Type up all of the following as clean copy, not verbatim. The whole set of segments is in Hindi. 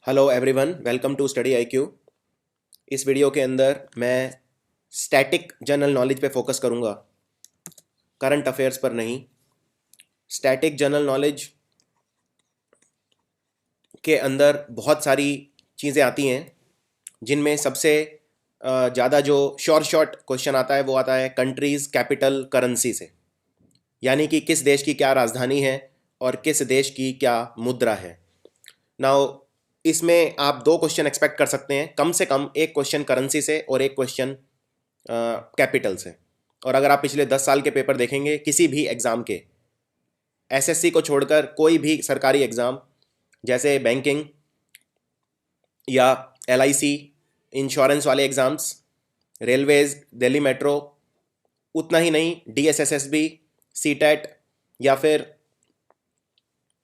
Hello everyone, welcome to study IQ. इस वीडियो के अंदर मैं स्टैटिक जनरल नॉलेज पे फोकस करूँगा, करंट अफेयर्स पर नहीं। स्टैटिक जनरल नॉलेज के अंदर बहुत सारी चीज़ें आती हैं, जिनमें सबसे ज़्यादा जो शॉर्ट क्वेश्चन आता है वो आता है कंट्रीज़ कैपिटल करेंसी से, यानी कि किस देश की क्या राजधानी है और किस देश की क्या मुद्रा है। नाउ इसमें आप दो क्वेश्चन एक्सपेक्ट कर सकते हैं, कम से कम एक क्वेश्चन करेंसी से और एक क्वेश्चन कैपिटल से। और अगर आप पिछले 10 साल के पेपर देखेंगे किसी भी एग्ज़ाम के, एसएससी को छोड़कर कोई भी सरकारी एग्ज़ाम जैसे बैंकिंग या एलआईसी, इंश्योरेंस वाले एग्ज़ाम्स, रेलवेज़, दिल्ली मेट्रो, उतना ही नहीं डीएसएसएसबी, सीटेट या फिर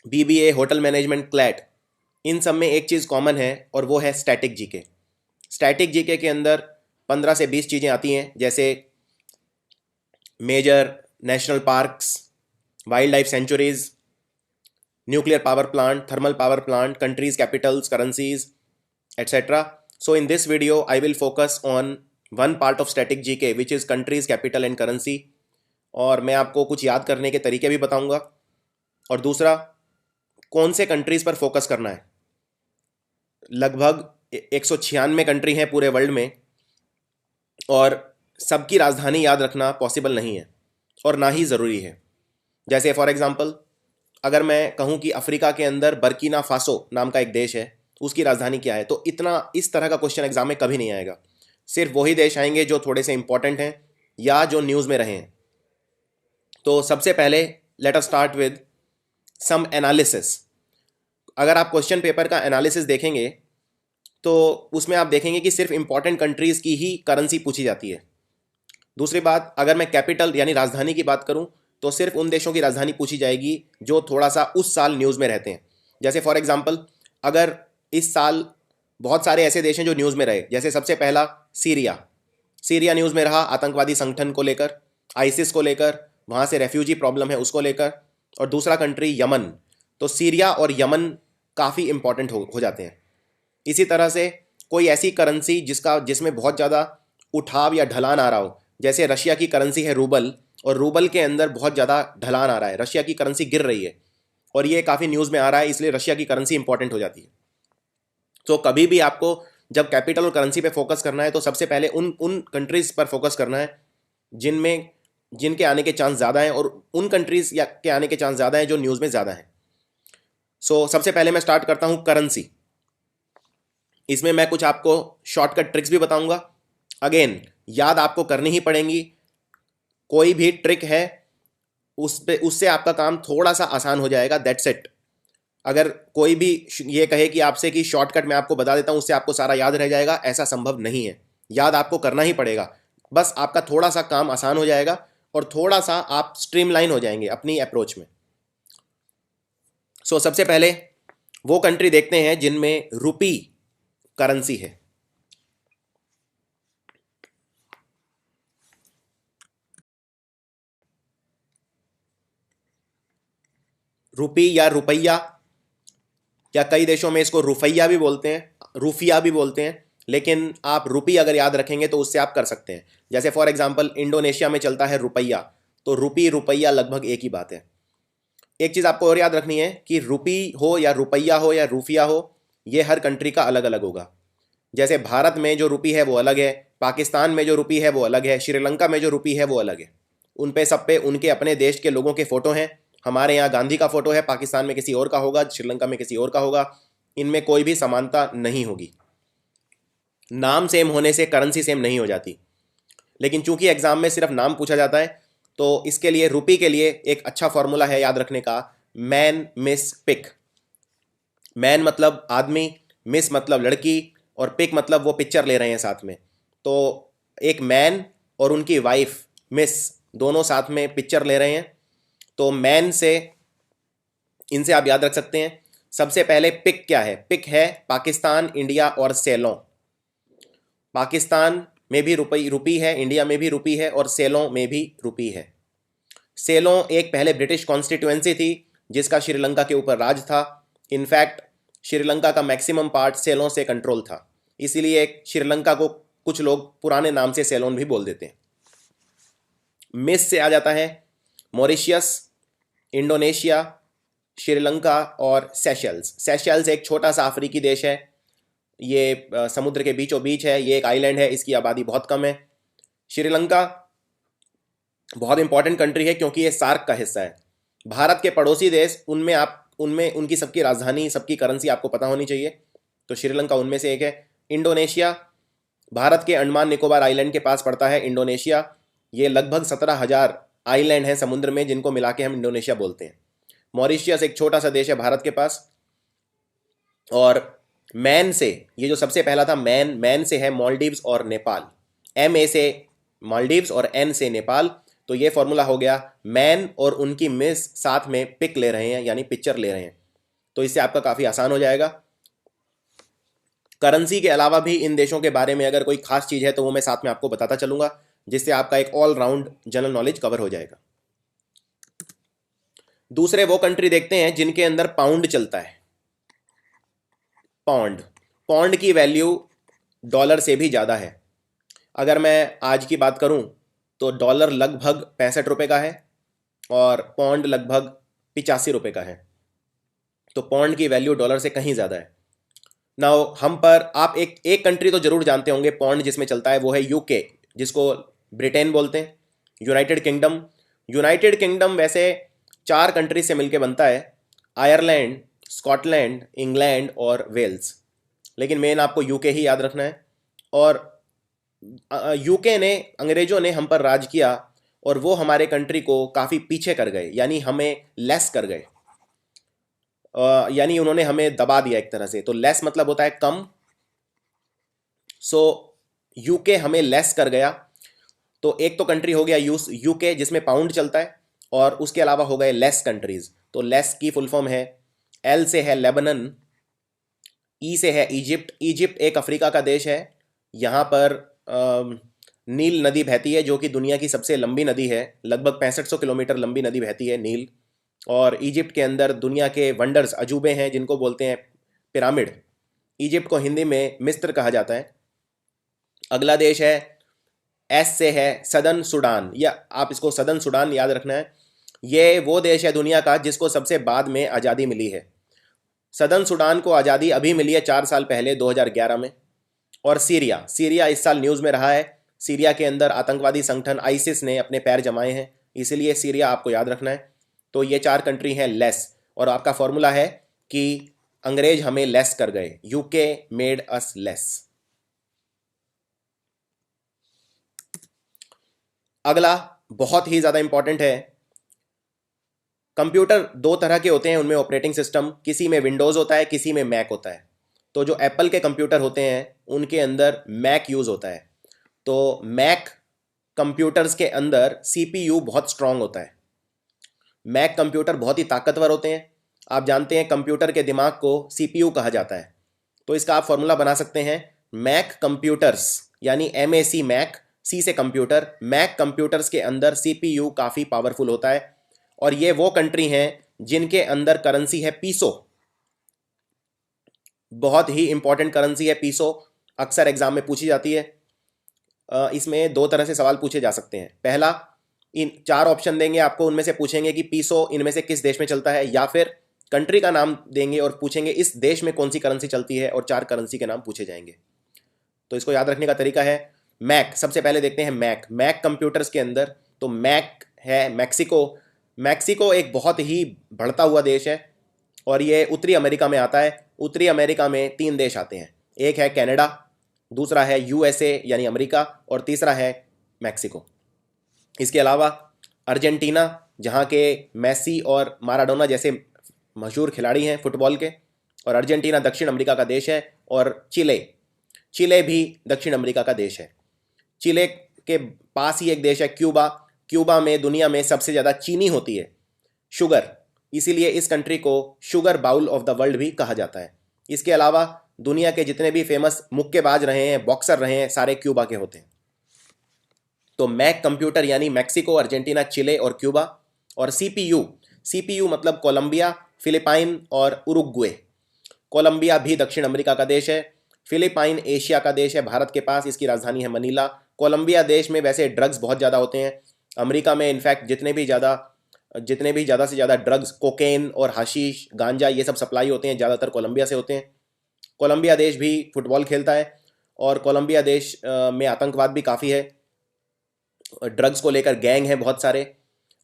बीबीए, होटल मैनेजमेंट, क्लैट, इन सब में एक चीज़ कॉमन है और वो है स्टैटिक जीके। स्टैटिक जीके के अंदर 15 से 20 चीज़ें आती हैं, जैसे major national parks, wildlife sanctuaries, nuclear power plant, thermal power plant, countries capitals, currencies, etc. So in this video I will focus on one part of static GK which is countries, capital and currency, और मैं आपको कुछ याद करने के तरीके भी बताऊंगा, और दूसरा कौन से कंट्रीज पर फोकस करना है। लगभग 196 कंट्री हैं पूरे वर्ल्ड में, और सबकी राजधानी याद रखना पॉसिबल नहीं है और ना ही ज़रूरी है। जैसे फॉर एग्जांपल अगर मैं कहूं कि अफ्रीका के अंदर बर्किना फासो नाम का एक देश है, उसकी राजधानी क्या है, तो इतना इस तरह का क्वेश्चन एग्जाम में कभी नहीं आएगा। सिर्फ वही देश आएंगे जो थोड़े से इंपॉर्टेंट हैं या जो न्यूज़ में रहे हैं। तो सबसे पहले let us start with some analysis. अगर आप क्वेश्चन पेपर का एनालिसिस देखेंगे तो उसमें आप देखेंगे कि सिर्फ इंपॉर्टेंट कंट्रीज़ की ही करेंसी पूछी जाती है। दूसरी बात, अगर मैं कैपिटल यानी राजधानी की बात करूं तो सिर्फ उन देशों की राजधानी पूछी जाएगी जो थोड़ा सा उस साल न्यूज़ में रहते हैं। जैसे फॉर एग्जांपल अगर इस साल बहुत सारे ऐसे देश हैं जो न्यूज़ में रहे, जैसे सबसे पहला सीरिया न्यूज़ में रहा, आतंकवादी संगठन को लेकर, आईसिस को लेकर, वहाँ से रेफ्यूजी प्रॉब्लम है उसको लेकर। और दूसरा कंट्री यमन, तो सीरिया और यमन काफ़ी इंपॉर्टेंट हो जाते हैं। इसी तरह से कोई ऐसी करेंसी जिसमें बहुत ज़्यादा उठाव या ढलान आ रहा हो, जैसे रशिया की करेंसी है रूबल, और रूबल के अंदर बहुत ज़्यादा ढलान आ रहा है, रशिया की करेंसी गिर रही है और ये काफ़ी न्यूज़ में आ रहा है, इसलिए रशिया की करेंसी इंपॉर्टेंट हो जाती है। तो कभी भी आपको जब कैपिटल और करेंसी पे फोकस करना है तो सबसे पहले उन कंट्रीज़ पर फोकस करना है जिनके आने के चांस ज़्यादा हैं, और उन कंट्रीज़ के आने के चांस ज़्यादा हैं जो न्यूज़ में ज़्यादा हैं। सो सबसे पहले मैं स्टार्ट करता हूँ करेंसी। इसमें मैं कुछ आपको शॉर्टकट ट्रिक्स भी बताऊंगा। अगेन याद आपको करनी ही पड़ेंगी, कोई भी ट्रिक है उससे आपका काम थोड़ा सा आसान हो जाएगा, दैट्स इट। अगर कोई भी ये कहे कि आपसे कि शॉर्टकट मैं आपको बता देता हूँ उससे आपको सारा याद रह जाएगा, ऐसा संभव नहीं है। याद आपको करना ही पड़ेगा, बस आपका थोड़ा सा काम आसान हो जाएगा और थोड़ा सा आप स्ट्रीमलाइन हो जाएंगे अपनी अप्रोच में। सबसे पहले वो कंट्री देखते हैं जिनमें रुपी करेंसी है। रुपी या रुपया, या कई देशों में इसको रुपया भी बोलते हैं, रुफिया भी बोलते हैं, लेकिन आप रुपी अगर याद रखेंगे तो उससे आप कर सकते हैं। जैसे फॉर एग्जांपल इंडोनेशिया में चलता है रुपया, तो रुपी रुपया लगभग एक ही बात है। एक चीज़ आपको और याद रखनी है कि रुपी हो या रुपया हो या रूफिया हो, ये हर कंट्री का अलग अलग होगा। जैसे भारत में जो रुपी है वो अलग है, पाकिस्तान में जो रुपी है वो अलग है, श्रीलंका में जो रुपी है वो अलग है। उन पे सब पे उनके अपने देश के लोगों के फ़ोटो हैं। हमारे यहाँ गांधी का फ़ोटो है, पाकिस्तान में किसी और का होगा, श्रीलंका में किसी और का होगा। इनमें कोई भी समानता नहीं होगी। नाम सेम होने से करेंसी सेम नहीं हो जाती, लेकिन चूंकि एग्जाम में सिर्फ नाम पूछा जाता है तो इसके लिए रुपी के लिए एक अच्छा फॉर्मूला है याद रखने का, मैन मिस पिक। मैन मतलब आदमी, मिस मतलब लड़की, और पिक मतलब वो पिक्चर ले रहे हैं साथ में। तो एक मैन और उनकी वाइफ मिस दोनों साथ में पिक्चर ले रहे हैं, तो मैन से इनसे आप याद रख सकते हैं। सबसे पहले पिक क्या है, पिक है पाकिस्तान, इंडिया और सेलों। पाकिस्तान में भी रुपी है, इंडिया में भी रुपी है और सेलों में भी रुपी है। सेलों एक पहले ब्रिटिश कॉन्स्टिट्यूएंसी थी जिसका श्रीलंका के ऊपर राज था। इनफैक्ट श्रीलंका का मैक्सिमम पार्ट सेलों से कंट्रोल था, इसीलिए श्रीलंका को कुछ लोग पुराने नाम से सेलोन भी बोल देते हैं। मिस से आ जाता है मॉरिशियस, इंडोनेशिया, श्रीलंका और सेशल्स। सेशल्स एक छोटा सा अफ्रीकी देश है, ये समुद्र के बीचों बीच है, ये एक आइलैंड है, इसकी आबादी बहुत कम है। श्रीलंका बहुत इंपॉर्टेंट कंट्री है क्योंकि ये सार्क का हिस्सा है। भारत के पड़ोसी देश, उनमें उनकी सबकी राजधानी, सबकी करेंसी आपको पता होनी चाहिए, तो श्रीलंका उनमें से एक है। इंडोनेशिया भारत के अंडमान निकोबार आइलैंड के पास पड़ता है। इंडोनेशिया ये लगभग 17,000 आइलैंड हैं समुद्र में, जिनको मिला के हम इंडोनेशिया बोलते हैं। मॉरिशियस एक छोटा सा देश है भारत के पास। और मैन से, ये जो सबसे पहला था मैन से है मालदीव्स और नेपाल। MA से मालदीव्स और N से नेपाल। तो ये फॉर्मूला हो गया, मैन और उनकी मिस साथ में पिक ले रहे हैं, यानी पिक्चर ले रहे हैं, तो इससे आपका काफ़ी आसान हो जाएगा। करेंसी के अलावा भी इन देशों के बारे में अगर कोई खास चीज़ है तो वो मैं साथ में आपको बताता चलूंगा, जिससे आपका एक all round general knowledge cover हो जाएगा। दूसरे वो कंट्री देखते हैं जिनके अंदर पाउंड चलता है। पाउंड की वैल्यू डॉलर से भी ज़्यादा है। अगर मैं आज की बात करूं तो डॉलर लगभग 65 रुपये का है और पाउंड लगभग 85 रुपये का है। तो पाउंड की वैल्यू डॉलर से कहीं ज़्यादा है। नाउ हम पर आप एक कंट्री तो जरूर जानते होंगे पाउंड जिसमें चलता है, वो है UK, जिसको ब्रिटेन बोलते हैं। यूनाइटेड किंगडम वैसे 4 कंट्री से मिलकर बनता है, आयरलैंड, स्कॉटलैंड, इंग्लैंड और वेल्स। लेकिन मेन आपको UK ही याद रखना है। और UK ने, अंग्रेजों ने हम पर राज किया और वो हमारे कंट्री को काफ़ी पीछे कर गए, यानी हमें लेस कर गए, यानी उन्होंने हमें दबा दिया एक तरह से। तो लेस मतलब होता है कम। सो UK हमें लेस कर गया। तो एक तो कंट्री हो गया UK जिसमें पाउंड चलता है, और उसके अलावा हो गए लेस कंट्रीज। तो लेस की फुल फॉर्म है, L से है लेबनन, E से है इजिप्ट। इजिप्ट एक अफ्रीका का देश है। यहाँ पर नील नदी बहती है, जो कि दुनिया की सबसे लंबी नदी है। लगभग 6500 किलोमीटर लंबी नदी बहती है नील। और इजिप्ट के अंदर दुनिया के वंडर्स, अजूबे हैं, जिनको बोलते हैं पिरामिड। इजिप्ट को हिंदी में मिस्र कहा जाता है। अगला देश है, S से है सदर्न सूडान, या आप इसको सदर्न सूडान याद रखना है। ये वो देश है दुनिया का जिसको सबसे बाद में आज़ादी मिली है। सदर्न सूडान को आज़ादी अभी मिली है 4 साल पहले, 2011 में। और सीरिया इस साल न्यूज़ में रहा है। सीरिया के अंदर आतंकवादी संगठन आईसिस ने अपने पैर जमाए हैं, इसीलिए सीरिया आपको याद रखना है। तो ये 4 कंट्री हैं लेस, और आपका फॉर्मूला है कि अंग्रेज हमें लेस कर गए, UK मेड अस लेस। अगला बहुत ही ज़्यादा इंपॉर्टेंट है। कंप्यूटर 2 तरह के होते हैं, उनमें ऑपरेटिंग सिस्टम, किसी में विंडोज़ होता है, किसी में मैक होता है। तो जो एप्पल के कंप्यूटर होते हैं उनके अंदर मैक यूज़ होता है। तो मैक कंप्यूटर्स के अंदर CPU बहुत स्ट्रांग होता है। मैक कंप्यूटर बहुत ही ताकतवर होते हैं। आप जानते हैं कंप्यूटर के दिमाग को CPU कहा जाता है। तो इसका आप फॉर्मूला बना सकते हैं, मैक कंप्यूटर्स, यानी MAC मैक, C से कंप्यूटर। मैक कंप्यूटर्स के अंदर CPU काफ़ी पावरफुल होता है। और ये वो कंट्री हैं जिनके अंदर करेंसी है पीसो। बहुत ही इंपॉर्टेंट करेंसी है पीसो, अक्सर एग्जाम में पूछी जाती है। इसमें 2 तरह से सवाल पूछे जा सकते हैं। पहला, इन 4 ऑप्शन देंगे आपको, उनमें से पूछेंगे कि पीसो इनमें से किस देश में चलता है, या फिर कंट्री का नाम देंगे और पूछेंगे इस देश में कौन सी करेंसी चलती है, और 4 करेंसी के नाम पूछे जाएंगे। तो इसको याद रखने का तरीका है मैक। सबसे पहले देखते हैं मैक कंप्यूटर्स के अंदर। तो मैक है मैक्सिको एक बहुत ही बढ़ता हुआ देश है, और ये उत्तरी अमेरिका में आता है। उत्तरी अमेरिका में 3 देश आते हैं, एक है कनाडा, दूसरा है USA यानी अमेरिका, और तीसरा है मैक्सिको। इसके अलावा अर्जेंटीना, जहाँ के मेसी और माराडोना जैसे मशहूर खिलाड़ी हैं फुटबॉल के, और अर्जेंटीना दक्षिण अमेरिका का देश है। और चिले भी दक्षिण अमेरिका का देश है। चिले के पास ही एक देश है क्यूबा में दुनिया में सबसे ज़्यादा चीनी होती है, शुगर, इसीलिए इस कंट्री को sugar bowl of the world भी कहा जाता है। इसके अलावा दुनिया के जितने भी फेमस मुक्केबाज रहे हैं, बॉक्सर रहे हैं, सारे क्यूबा के होते हैं। तो मैक कंप्यूटर यानी मैक्सिको, अर्जेंटीना, चिले और क्यूबा। और CPU मतलब कोलंबिया, फिलिपाइन और उरुग्वे। कोलंबिया भी दक्षिण अमेरिका का देश है। फिलीपाइन एशिया का देश है, भारत के पास, इसकी राजधानी है मनीला। कोलंबिया देश में वैसे ड्रग्स बहुत ज़्यादा होते हैं। अमेरिका में इनफैक्ट जितने भी ज़्यादा से ज़्यादा ड्रग्स, कोकेन और हशीश, गांजा, ये सब सप्लाई होते हैं ज़्यादातर कोलंबिया से होते हैं। कोलंबिया देश भी फुटबॉल खेलता है और कोलंबिया देश में आतंकवाद भी काफ़ी है, ड्रग्स को लेकर गैंग है बहुत सारे।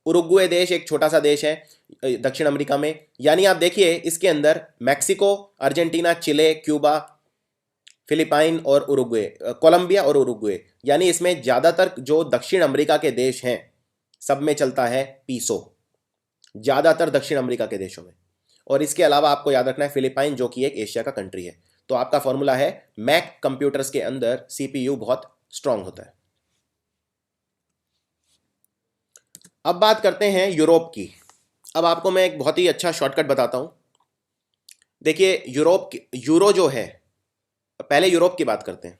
उरुग्वे देश एक छोटा सा देश है दक्षिण अमेरिका में, यानी आप देखिए इसके अंदर मैक्सिको, अर्जेंटीना, चिले, क्यूबा, फिलीपाइन और उरुग्वे, कोलंबिया और उरुग्वे, यानी इसमें ज़्यादातर जो दक्षिण अमेरिका के देश हैं सब में चलता है पीसो, ज़्यादातर दक्षिण अमेरिका के देशों में। और इसके अलावा आपको याद रखना है फिलीपाइन जो कि एक एशिया का कंट्री है। तो आपका फॉर्मूला है मैक कंप्यूटर्स के अंदर सीपीयू बहुत स्ट्रांग होता है। अब बात करते हैं यूरोप की। अब आपको मैं एक बहुत ही अच्छा शॉर्टकट बताता हूं। देखिए यूरो जो है, पहले यूरोप की बात करते हैं।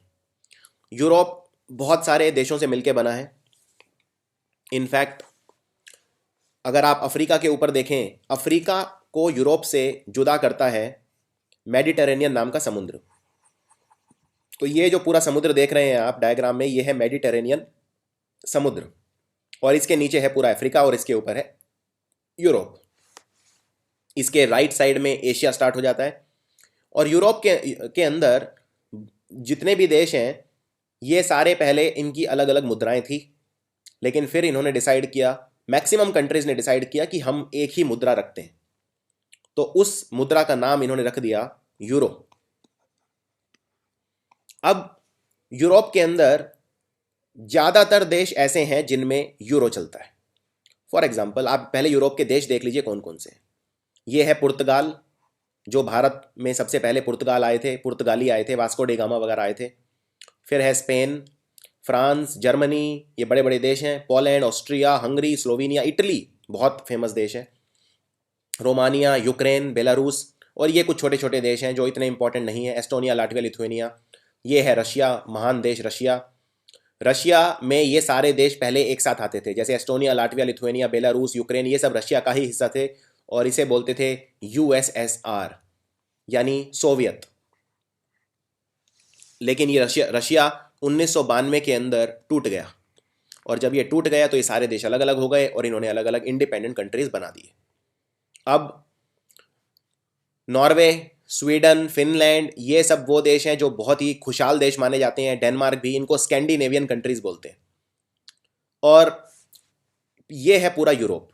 यूरोप बहुत सारे देशों से मिलकर बना है। इनफैक्ट अगर आप अफ्रीका के ऊपर देखें, अफ्रीका को यूरोप से जुदा करता है मेडिटेरेनियन नाम का समुद्र। तो ये जो पूरा समुद्र देख रहे हैं आप डायग्राम में, ये है मेडिटेरेनियन समुद्र, और इसके नीचे है पूरा अफ्रीका और इसके ऊपर है यूरोप। इसके राइट साइड में एशिया स्टार्ट हो जाता है। और यूरोप के अंदर जितने भी देश हैं, ये सारे पहले इनकी अलग अलग मुद्राएं थी, लेकिन फिर इन्होंने डिसाइड किया, मैक्सिमम कंट्रीज ने डिसाइड किया कि हम एक ही मुद्रा रखते हैं। तो उस मुद्रा का नाम इन्होंने रख दिया यूरो। अब यूरोप के अंदर ज़्यादातर देश ऐसे हैं जिनमें यूरो चलता है। फॉर एग्जाम्पल आप पहले यूरोप के देश देख लीजिए कौन कौन से हैं। ये है पुर्तगाल, जो भारत में सबसे पहले पुर्तगाल आए थे, पुर्तगाली आए थे, वास्को डे गामा वगैरह आए थे। फिर है स्पेन, फ्रांस, जर्मनी, ये बड़े बड़े देश हैं। Poland, Austria, Hungary, Slovenia, Italy बहुत फेमस देश है, रोमानिया, यूक्रेन, बेलारूस, और ये कुछ छोटे छोटे देश हैं जो इतने इंपॉर्टेंट नहीं है, एस्टोनिया, लाटविया, लिथुएनिया। ये है रशिया, महान देश रशिया। रशिया में ये सारे देश पहले एक साथ आते थे, जैसे Estonia, Latvia, Lithuania, Belarus, Ukraine, ये सब रशिया का ही हिस्सा थे और इसे बोलते थे यूएसएसआर यानी सोवियत। लेकिन ये रशिया 1992 के अंदर टूट गया, और जब ये टूट गया तो ये सारे देश अलग अलग हो गए और इन्होंने अलग अलग इंडिपेंडेंट कंट्रीज बना दिए। अब नॉर्वे, स्वीडन, फिनलैंड, ये सब वो देश हैं जो बहुत ही खुशहाल देश माने जाते हैं। डेनमार्क भी, इनको स्कैंडिनेवियन कंट्रीज बोलते हैं। और ये है पूरा यूरोप।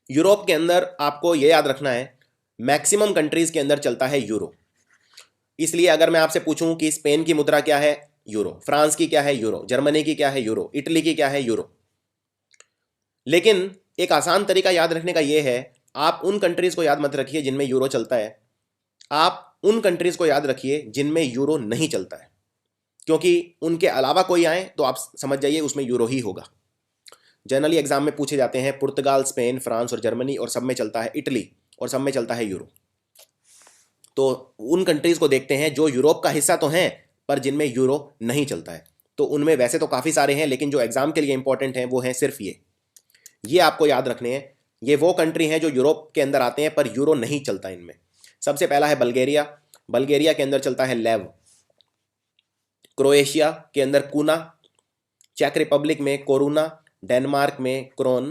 यूरोप के अंदर आपको ये याद रखना है, मैक्सिमम कंट्रीज के अंदर चलता है यूरो। इसलिए अगर मैं आपसे पूछूं कि स्पेन की मुद्रा क्या है, यूरो। फ्रांस की क्या है, यूरो। जर्मनी की क्या है, यूरो। इटली की क्या है, यूरो। लेकिन एक आसान तरीका याद रखने का यह है, आप उन कंट्रीज को याद मत रखिए जिनमें यूरो चलता है, आप उन कंट्रीज को याद रखिए जिनमें यूरो नहीं चलता है, क्योंकि उनके अलावा कोई आए तो आप समझ जाइए उसमें यूरो ही होगा। जनरली एग्जाम में पूछे जाते हैं पुर्तगाल, स्पेन, फ्रांस और जर्मनी, और सब में चलता है इटली, और सब में चलता है यूरो। तो उन कंट्रीज को देखते हैं जो यूरोप का हिस्सा तो हैं पर जिनमें यूरो नहीं चलता है। तो उनमें वैसे तो काफ़ी सारे हैं, लेकिन जो एग्जाम के लिए इंपॉर्टेंट हैं वो हैं सिर्फ ये आपको याद रखने हैं। ये वो कंट्री हैं जो यूरोप के अंदर आते हैं पर यूरो नहीं चलता इनमें। सबसे पहला है बल्गेरिया। बल्गेरिया के अंदर चलता है लेव। क्रोएशिया के अंदर कूना। चेक रिपब्लिक में कोरुना। डेनमार्क में क्रोन।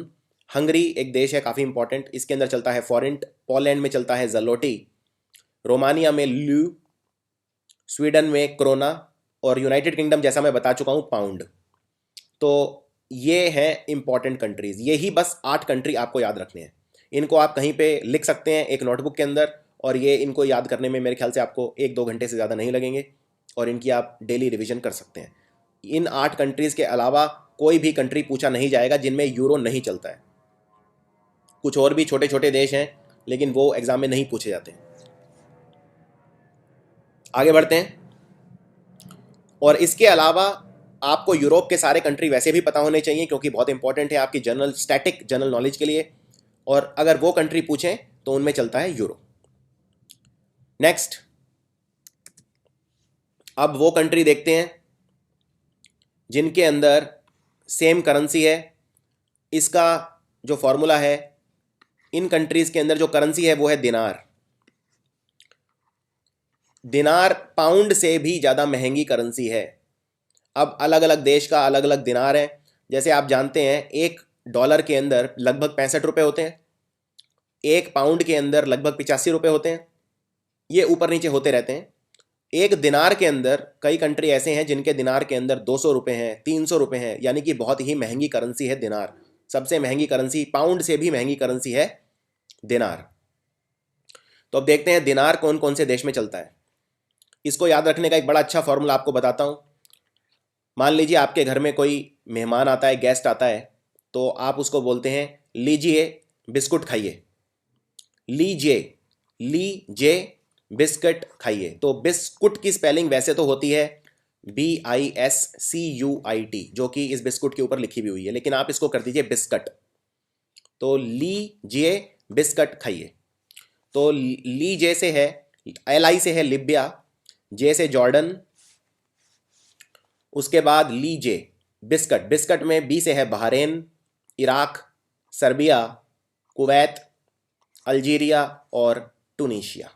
हंगरी एक देश है काफ़ी इंपॉर्टेंट, इसके अंदर चलता है फॉरेंट। पोलैंड में चलता है जलोटी। रोमानिया में ल्यू। स्वीडन में क्रोना। और यूनाइटेड किंगडम जैसा मैं बता चुका हूँ पाउंड। तो ये हैं इंपॉर्टेंट कंट्रीज। ये ही बस 8 कंट्री आपको याद रखने हैं। इनको आप कहीं पे लिख सकते हैं एक नोटबुक के अंदर, और ये इनको याद करने में मेरे ख्याल से आपको 1-2 घंटे से ज़्यादा नहीं लगेंगे, और इनकी आप डेली रिवीजन कर सकते हैं। इन 8 कंट्रीज़ के अलावा कोई भी कंट्री पूछा नहीं जाएगा जिनमें यूरो नहीं चलता है। कुछ और भी छोटे छोटे देश हैं लेकिन वो एग्जाम में नहीं पूछे जाते हैं। आगे बढ़ते हैं। और इसके अलावा आपको यूरोप के सारे कंट्री वैसे भी पता होने चाहिए, क्योंकि बहुत इंपॉर्टेंट है आपकी स्टैटिक जनरल नॉलेज के लिए, और अगर वो कंट्री पूछें तो उनमें चलता है यूरो। नेक्स्ट, अब वो कंट्री देखते हैं जिनके अंदर सेम करेंसी है। इसका जो फॉर्मूला है, इन कंट्रीज के अंदर जो करेंसी है वो है दिनार। दिनार पाउंड से भी ज़्यादा महंगी करेंसी है। अब अलग अलग देश का अलग अलग दिनार है। जैसे आप जानते हैं $1 के अंदर लगभग 65 रुपये होते हैं, 1 पाउंड के अंदर लगभग 85 रुपये होते हैं, ये ऊपर नीचे होते रहते हैं। एक दिनार के अंदर कई कंट्री ऐसे हैं जिनके दिनार के अंदर 200 रुपये हैं, 300 रुपये हैं, यानी कि बहुत ही महंगी करेंसी है दिनार। सबसे महंगी करेंसी, पाउंड से भी महंगी करेंसी है दिनार। तो अब देखते हैं दिनार कौन कौन से देश में चलता है। इसको याद रखने का एक बड़ा अच्छा फॉर्मूला आपको बताता हूँ। मान लीजिए आपके घर में कोई मेहमान आता है, गेस्ट आता है, तो आप उसको बोलते हैं लीजिए बिस्कुट खाइए, लीजिए, लीजिए बिस्कुट खाइए। तो बिस्कुट की स्पेलिंग वैसे तो होती है BISCUIT, जो कि इस बिस्कुट के ऊपर लिखी भी हुई है, लेकिन आप इसको कर दीजिए बिस्कट। तो लीजिए बिस्कट खाइए। तो लीजिए से है, LI से है लिबिया, जे से जॉर्डन, उसके बाद लीजे बिस्कट, बिस्कट में बी से है Bahrain, Iraq, Serbia, Kuwait, Algeria और टूनीशिया।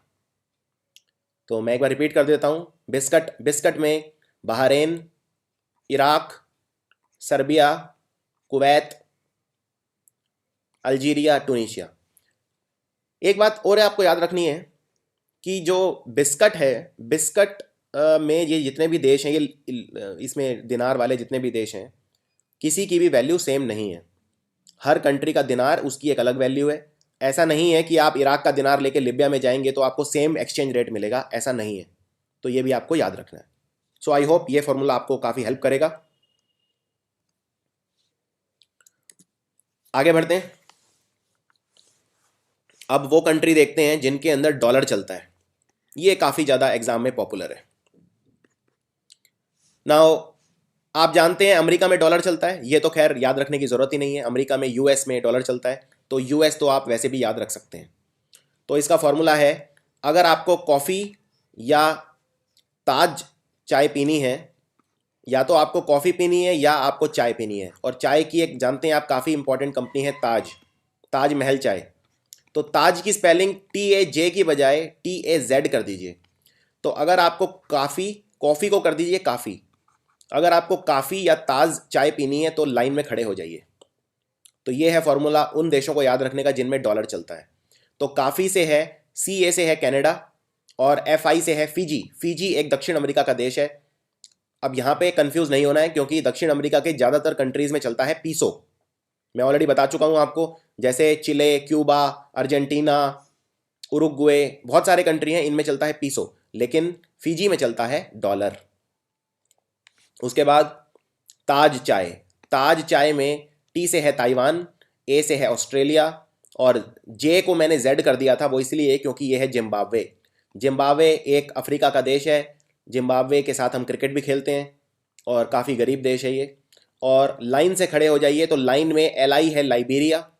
तो मैं एक बार रिपीट कर देता हूँ। बिस्कट, बिस्कट में Bahrain, Iraq, Serbia, Kuwait, Algeria, टूनीशिया। एक बात और आपको याद रखनी है कि जो बिस्कट है, बिस्कट में ये जितने भी देश हैं, ये इसमें दिनार वाले जितने भी देश हैं, किसी की भी वैल्यू सेम नहीं है। हर कंट्री का दिनार उसकी एक अलग वैल्यू है। ऐसा नहीं है कि आप इराक का दिनार लेके लिबिया में जाएंगे तो आपको सेम एक्सचेंज रेट मिलेगा, ऐसा नहीं है। तो ये भी आपको याद रखना है। सो आई होप ये फॉर्मूला आपको काफ़ी हेल्प करेगा। आगे बढ़ते हैं। अब वो कंट्री देखते हैं जिनके अंदर डॉलर चलता है। ये काफ़ी ज़्यादा एग्जाम में पॉपुलर है। नाउ आप जानते हैं अमेरिका में डॉलर चलता है, ये तो खैर याद रखने की ज़रूरत ही नहीं है। अमेरिका में US में डॉलर चलता है, तो US तो आप वैसे भी याद रख सकते हैं। तो इसका फॉर्मूला है, अगर आपको कॉफ़ी या ताज चाय पीनी है, या तो आपको कॉफ़ी पीनी है या आपको चाय पीनी है, और चाय की एक जानते हैं आप काफ़ी इंपॉर्टेंट कंपनी है ताज, ताज महल चाय। तो ताज की स्पेलिंग TAJ की बजाय TAZ कर दीजिए। तो अगर आपको कॉफ़ी को कर दीजिए काफ़ी। अगर आपको काफ़ी या ताज चाय पीनी है तो लाइन में खड़े हो जाइए। तो ये है फॉर्मूला उन देशों को याद रखने का जिनमें डॉलर चलता है। तो काफ़ी से है, CA से है कनाडा, और FI से है फिजी। फिजी एक दक्षिण अमेरिका का देश है। अब यहाँ पे कंफ्यूज नहीं होना है, क्योंकि दक्षिण अमेरिका के ज़्यादातर कंट्रीज़ में चलता है पीसो। मैं ऑलरेडी बता चुका हूँ आपको, जैसे चिले, क्यूबा, अर्जेंटीना, उरुग्वे, बहुत सारे कंट्री हैं, इनमें चलता है पीसो, लेकिन फिजी में चलता है डॉलर। उसके बाद ताज चाय, ताज चाय में T से है ताइवान, A से है ऑस्ट्रेलिया, और J को मैंने Z कर दिया था, वो इसलिए क्योंकि ये है जिम्बाब्वे। जिम्बाब्वे एक अफ्रीका का देश है। जिम्बाब्वे के साथ हम क्रिकेट भी खेलते हैं, और काफ़ी गरीब देश है ये। और लाइन से खड़े हो जाइए, तो लाइन में LI है लाइबेरिया,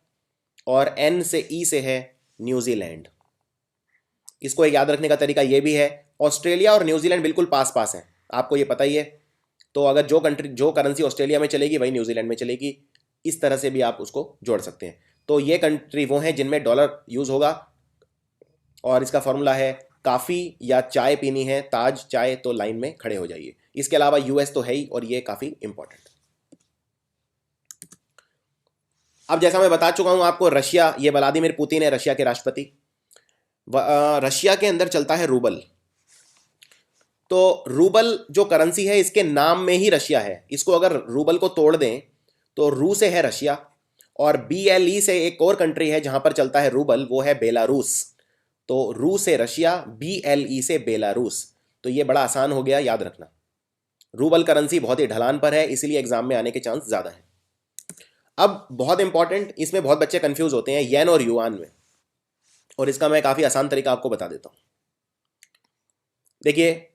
और N से E से है न्यूजीलैंड। इसको एक याद रखने का तरीका ये भी है, ऑस्ट्रेलिया और न्यूजीलैंड बिल्कुल पास पास हैं, आपको ये पता ही है। तो अगर जो करेंसी ऑस्ट्रेलिया में चलेगी वही न्यूजीलैंड में चलेगी। इस तरह से भी आप उसको जोड़ सकते हैं। तो ये कंट्री वो हैं जिनमें डॉलर यूज़ होगा, और इसका फॉर्मूला है काफ़ी या चाय पीनी है, ताज चाय, तो लाइन में खड़े हो जाइए। इसके अलावा US तो है ही, और ये काफ़ी इंपॉर्टेंट। अब जैसा मैं बता चुका हूँ आपको, रशिया, ये व्लादिमीर पुतिन है रशिया के राष्ट्रपति। रशिया के अंदर चलता है रूबल। तो रूबल जो करेंसी है, इसके नाम में ही रशिया है। इसको अगर रूबल को तोड़ दें तो रू से है रशिया, और BLE से एक और कंट्री है जहां पर चलता है रूबल, वो है बेलारूस। तो रू से रशिया, BLE से बेलारूस। तो ये बड़ा आसान हो गया याद रखना। रूबल करेंसी बहुत ही ढलान पर है, इसलिए एग्जाम में आने के चांस ज़्यादा हैं। अब बहुत इंपॉर्टेंट, इसमें बहुत बच्चे कंफ्यूज होते हैं येन और युआन में, और इसका मैं काफ़ी आसान तरीका आपको बता देता हूँ। देखिए,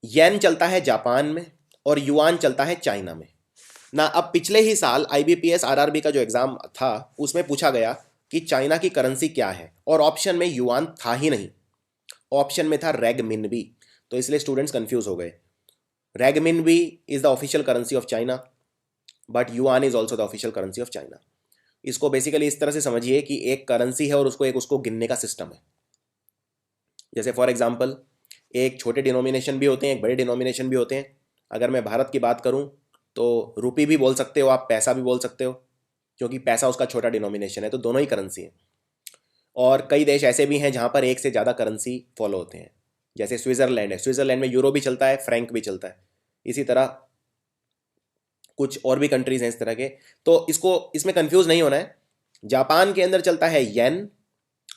येन चलता है जापान में और युआन चलता है चाइना में ना। अब पिछले ही साल IBPS RRB का जो एग्ज़ाम था उसमें पूछा गया कि चाइना की करेंसी क्या है, और ऑप्शन में युआन था ही नहीं, ऑप्शन में था रेगमिनबी। तो इसलिए स्टूडेंट्स कंफ्यूज हो गए। Renminbi is the official currency of China, but yuan is also the official currency of China. इसको बेसिकली इस तरह से समझिए कि एक करेंसी है और उसको गिनने का सिस्टम है। जैसे फॉर एग्जाम्पल, एक छोटे डिनोमिनेशन भी होते हैं, एक बड़े डिनोमिनेशन भी होते हैं। अगर मैं भारत की बात करूं तो रुपी भी बोल सकते हो आप, पैसा भी बोल सकते हो, क्योंकि पैसा उसका छोटा डिनोमिनेशन है, तो दोनों ही करेंसी हैं। और कई देश ऐसे भी हैं जहां पर एक से ज़्यादा करेंसी फॉलो होते हैं, जैसे स्विट्ज़रलैंड है, स्विट्ज़रलैंड में यूरो भी चलता है, फ्रैंक भी चलता है। इसी तरह कुछ और भी कंट्रीज हैं इस तरह के, तो इसमें कंफ्यूज नहीं होना है। जापान के अंदर चलता है येन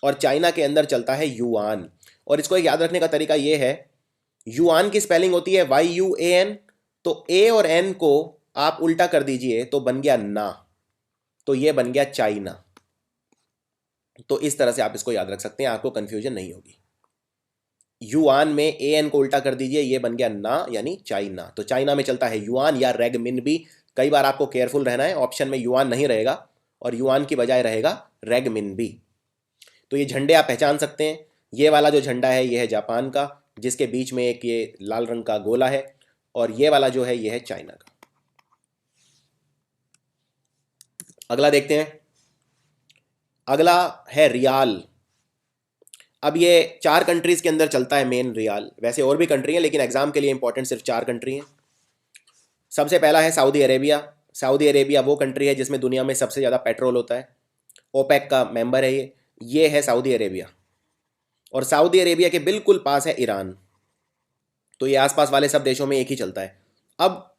और चाइना के अंदर चलता है युआन। और इसको एक याद रखने का तरीका ये है, युआन की स्पेलिंग होती है YUAN, तो ए और एन को आप उल्टा कर दीजिए तो बन गया ना, तो ये बन गया चाइना। तो इस तरह से आप इसको याद रख सकते हैं, आपको कंफ्यूजन नहीं होगी। युआन में ए एन को उल्टा कर दीजिए, ये बन गया ना यानी चाइना। तो चाइना में चलता है युआन या रेगमिन भी। कई बार आपको केयरफुल रहना है, ऑप्शन में युआन नहीं रहेगा और युआन की बजाय रहेगा रेगमिन भी। तो ये झंडे आप पहचान सकते हैं। ये वाला जो झंडा है ये है जापान का, जिसके बीच में एक ये लाल रंग का गोला है, और ये वाला जो है ये है चाइना का। अगला देखते हैं। अगला है रियाल। अब ये 4 कंट्रीज के अंदर चलता है मेन रियाल, वैसे और भी कंट्री हैं लेकिन एग्जाम के लिए इंपॉर्टेंट सिर्फ 4 कंट्री हैं। सबसे पहला है सऊदी अरेबिया। सऊदी अरेबिया वो कंट्री है जिसमें दुनिया में सबसे ज़्यादा पेट्रोल होता है, ओपेक का मेंबर है ये है सऊदी अरेबिया। और सऊदी अरेबिया के बिल्कुल पास है ईरान। तो ये आसपास वाले सब देशों में एक ही चलता है। अब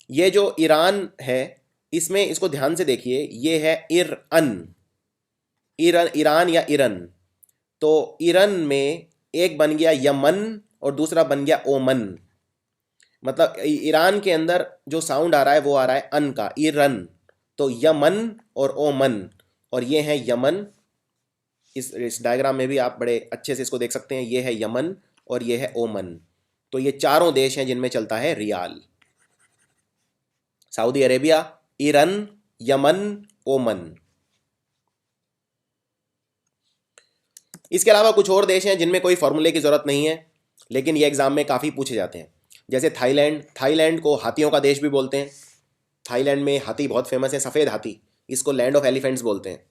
ये जो ईरान है, इसमें इसको ध्यान से देखिए, ये है ईरान या ईरान। तो ईरान में एक बन गया यमन और दूसरा बन गया ओमन। मतलब ईरान के अंदर जो साउंड आ रहा है वो आ रहा है अन का, ईरान। तो यमन और ओमन, और ये है यमन। इस डायग्राम में भी आप बड़े अच्छे से इसको देख सकते हैं, ये है यमन और ये है ओमन। तो ये चारों देश हैं जिनमें चलता है riyal. Saudi Arabia, Iran, Yemen, Oman. इसके अलावा कुछ और देश हैं जिनमें कोई फॉर्मूले की ज़रूरत नहीं है, लेकिन ये एग्ज़ाम में काफ़ी पूछे जाते हैं। जैसे थाईलैंड को हाथियों का देश भी बोलते हैं। थाईलैंड में हाथी बहुत फेमस है, सफ़ेद हाथी, इसको लैंड ऑफ एलिफेंट्स बोलते हैं।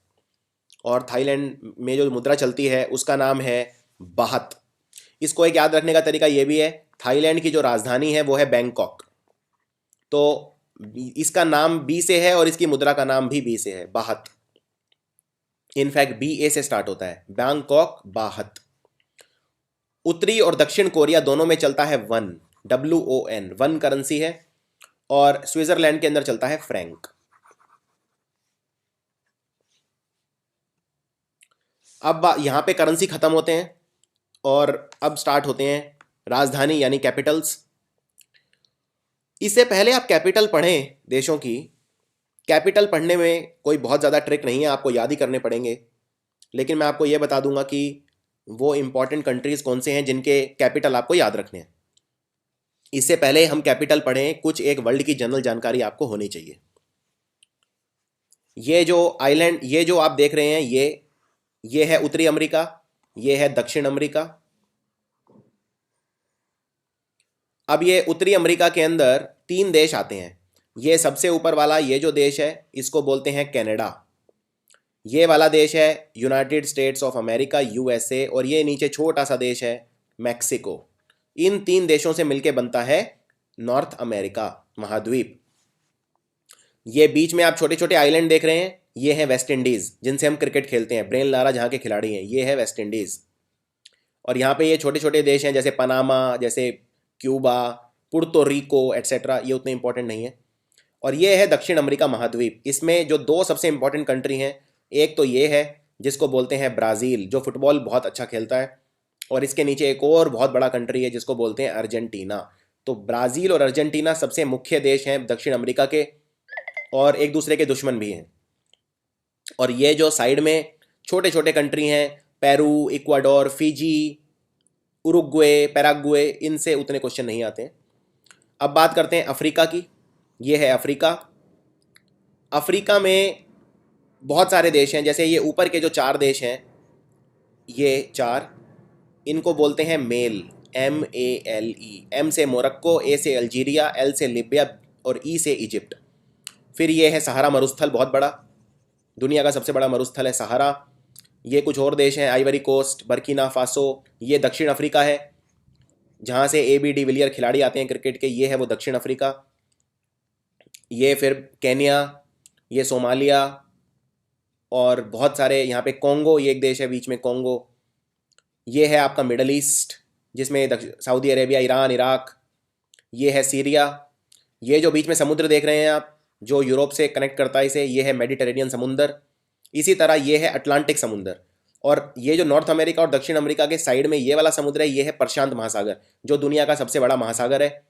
और थाईलैंड में जो मुद्रा चलती है उसका नाम है बाहत। इसको एक याद रखने का तरीका ये भी है, थाईलैंड की जो राजधानी है वो है बैंकॉक। तो इसका नाम बी से है और इसकी मुद्रा का नाम भी बी से है, बाहत। इनफैक्ट BA से स्टार्ट होता है, बैंकॉक, बाहत। उत्तरी और दक्षिण कोरिया दोनों में चलता है वन, WON, वन करेंसी है। और स्विट्जरलैंड के अंदर चलता है फ्रैंक। अब यहाँ पे करेंसी खत्म होते हैं और अब स्टार्ट होते हैं राजधानी यानी कैपिटल्स। इससे पहले आप कैपिटल पढ़ें देशों की। कैपिटल पढ़ने में कोई बहुत ज़्यादा ट्रिक नहीं है, आपको याद ही करने पड़ेंगे। लेकिन मैं आपको यह बता दूंगा कि वो इंपॉर्टेंट कंट्रीज़ कौन से हैं जिनके कैपिटल आपको याद रखने हैं। इससे पहले हम कैपिटल पढ़ें, कुछ एक वर्ल्ड की जनरल जानकारी आपको होनी चाहिए। ये जो आइलैंड, ये जो आप देख रहे हैं, ये है उत्तरी अमेरिका, ये है दक्षिण अमेरिका। अब ये उत्तरी अमेरिका के अंदर 3 देश आते हैं। ये सबसे ऊपर वाला ये जो देश है इसको बोलते हैं कनाडा। ये वाला देश है United states of America, USA। और ये नीचे छोटा सा देश है मैक्सिको। इन 3 देशों से मिलके बनता है नॉर्थ अमेरिका महाद्वीप। ये बीच में आप छोटे छोटे आइलैंड देख रहे हैं, ये है वेस्ट इंडीज़, जिनसे हम क्रिकेट खेलते हैं, ब्रेन लारा जहाँ के खिलाड़ी हैं, ये है वेस्ट इंडीज़। और यहाँ पे ये छोटे छोटे देश हैं जैसे पनामा, जैसे क्यूबा, पुर्तो रिको एट्सेट्रा, ये उतने इंपॉर्टेंट नहीं है। और ये है दक्षिण अमेरिका महाद्वीप। इसमें जो 2 सबसे इंपॉर्टेंट कंट्री हैं, एक तो ये है जिसको बोलते हैं ब्राज़ील, जो फुटबॉल बहुत अच्छा खेलता है। और इसके नीचे एक और बहुत बड़ा कंट्री है जिसको बोलते हैं अर्जेंटीना। तो ब्राज़ील और अर्जेंटीना सबसे मुख्य देश हैं दक्षिण अमेरिका के, और एक दूसरे के दुश्मन भी हैं। और ये जो साइड में छोटे छोटे कंट्री हैं, Peru, Ecuador, Fiji, Uruguay, Paraguay, इनसे उतने क्वेश्चन नहीं आते हैं। अब बात करते हैं अफ्रीका की। ये है अफ्रीका। अफ्रीका में बहुत सारे देश हैं, जैसे ये ऊपर के जो 4 देश हैं, ये 4, इनको बोलते हैं मेल, MALE। M से मोरक्को, A से अल्जीरिया, L से लीबिया और E से इजिप्ट। फिर ये है सहारा मरुस्थल, बहुत बड़ा, दुनिया का सबसे बड़ा मरुस्थल है सहारा। ये कुछ और देश हैं, आइवरी कोस्ट, बर्किना फासो, ये दक्षिण अफ्रीका है। जहाँ से AB डिविलियर खिलाड़ी आते हैं क्रिकेट के, ये है वो दक्षिण अफ्रीका, ये फिर केन्या, ये सोमालिया, और बहुत सारे यहाँ पे कोंगो, ये एक देश है बीच में कोंगो, ये है आपका मिडल ईस्ट जिसमें सऊदी अरेबिया, ईरान, इराक, ये है सीरिया, ये जो बीच में समुद्र देख रहे हैं आप जो यूरोप से कनेक्ट करता है इसे, ये है मेडिटेरेनियन समुंदर। इसी तरह ये है अटलांटिक समुंदर, और ये जो नॉर्थ अमेरिका और दक्षिण अमेरिका के साइड में ये वाला समुद्र है, ये है प्रशांत महासागर जो दुनिया का सबसे बड़ा महासागर है।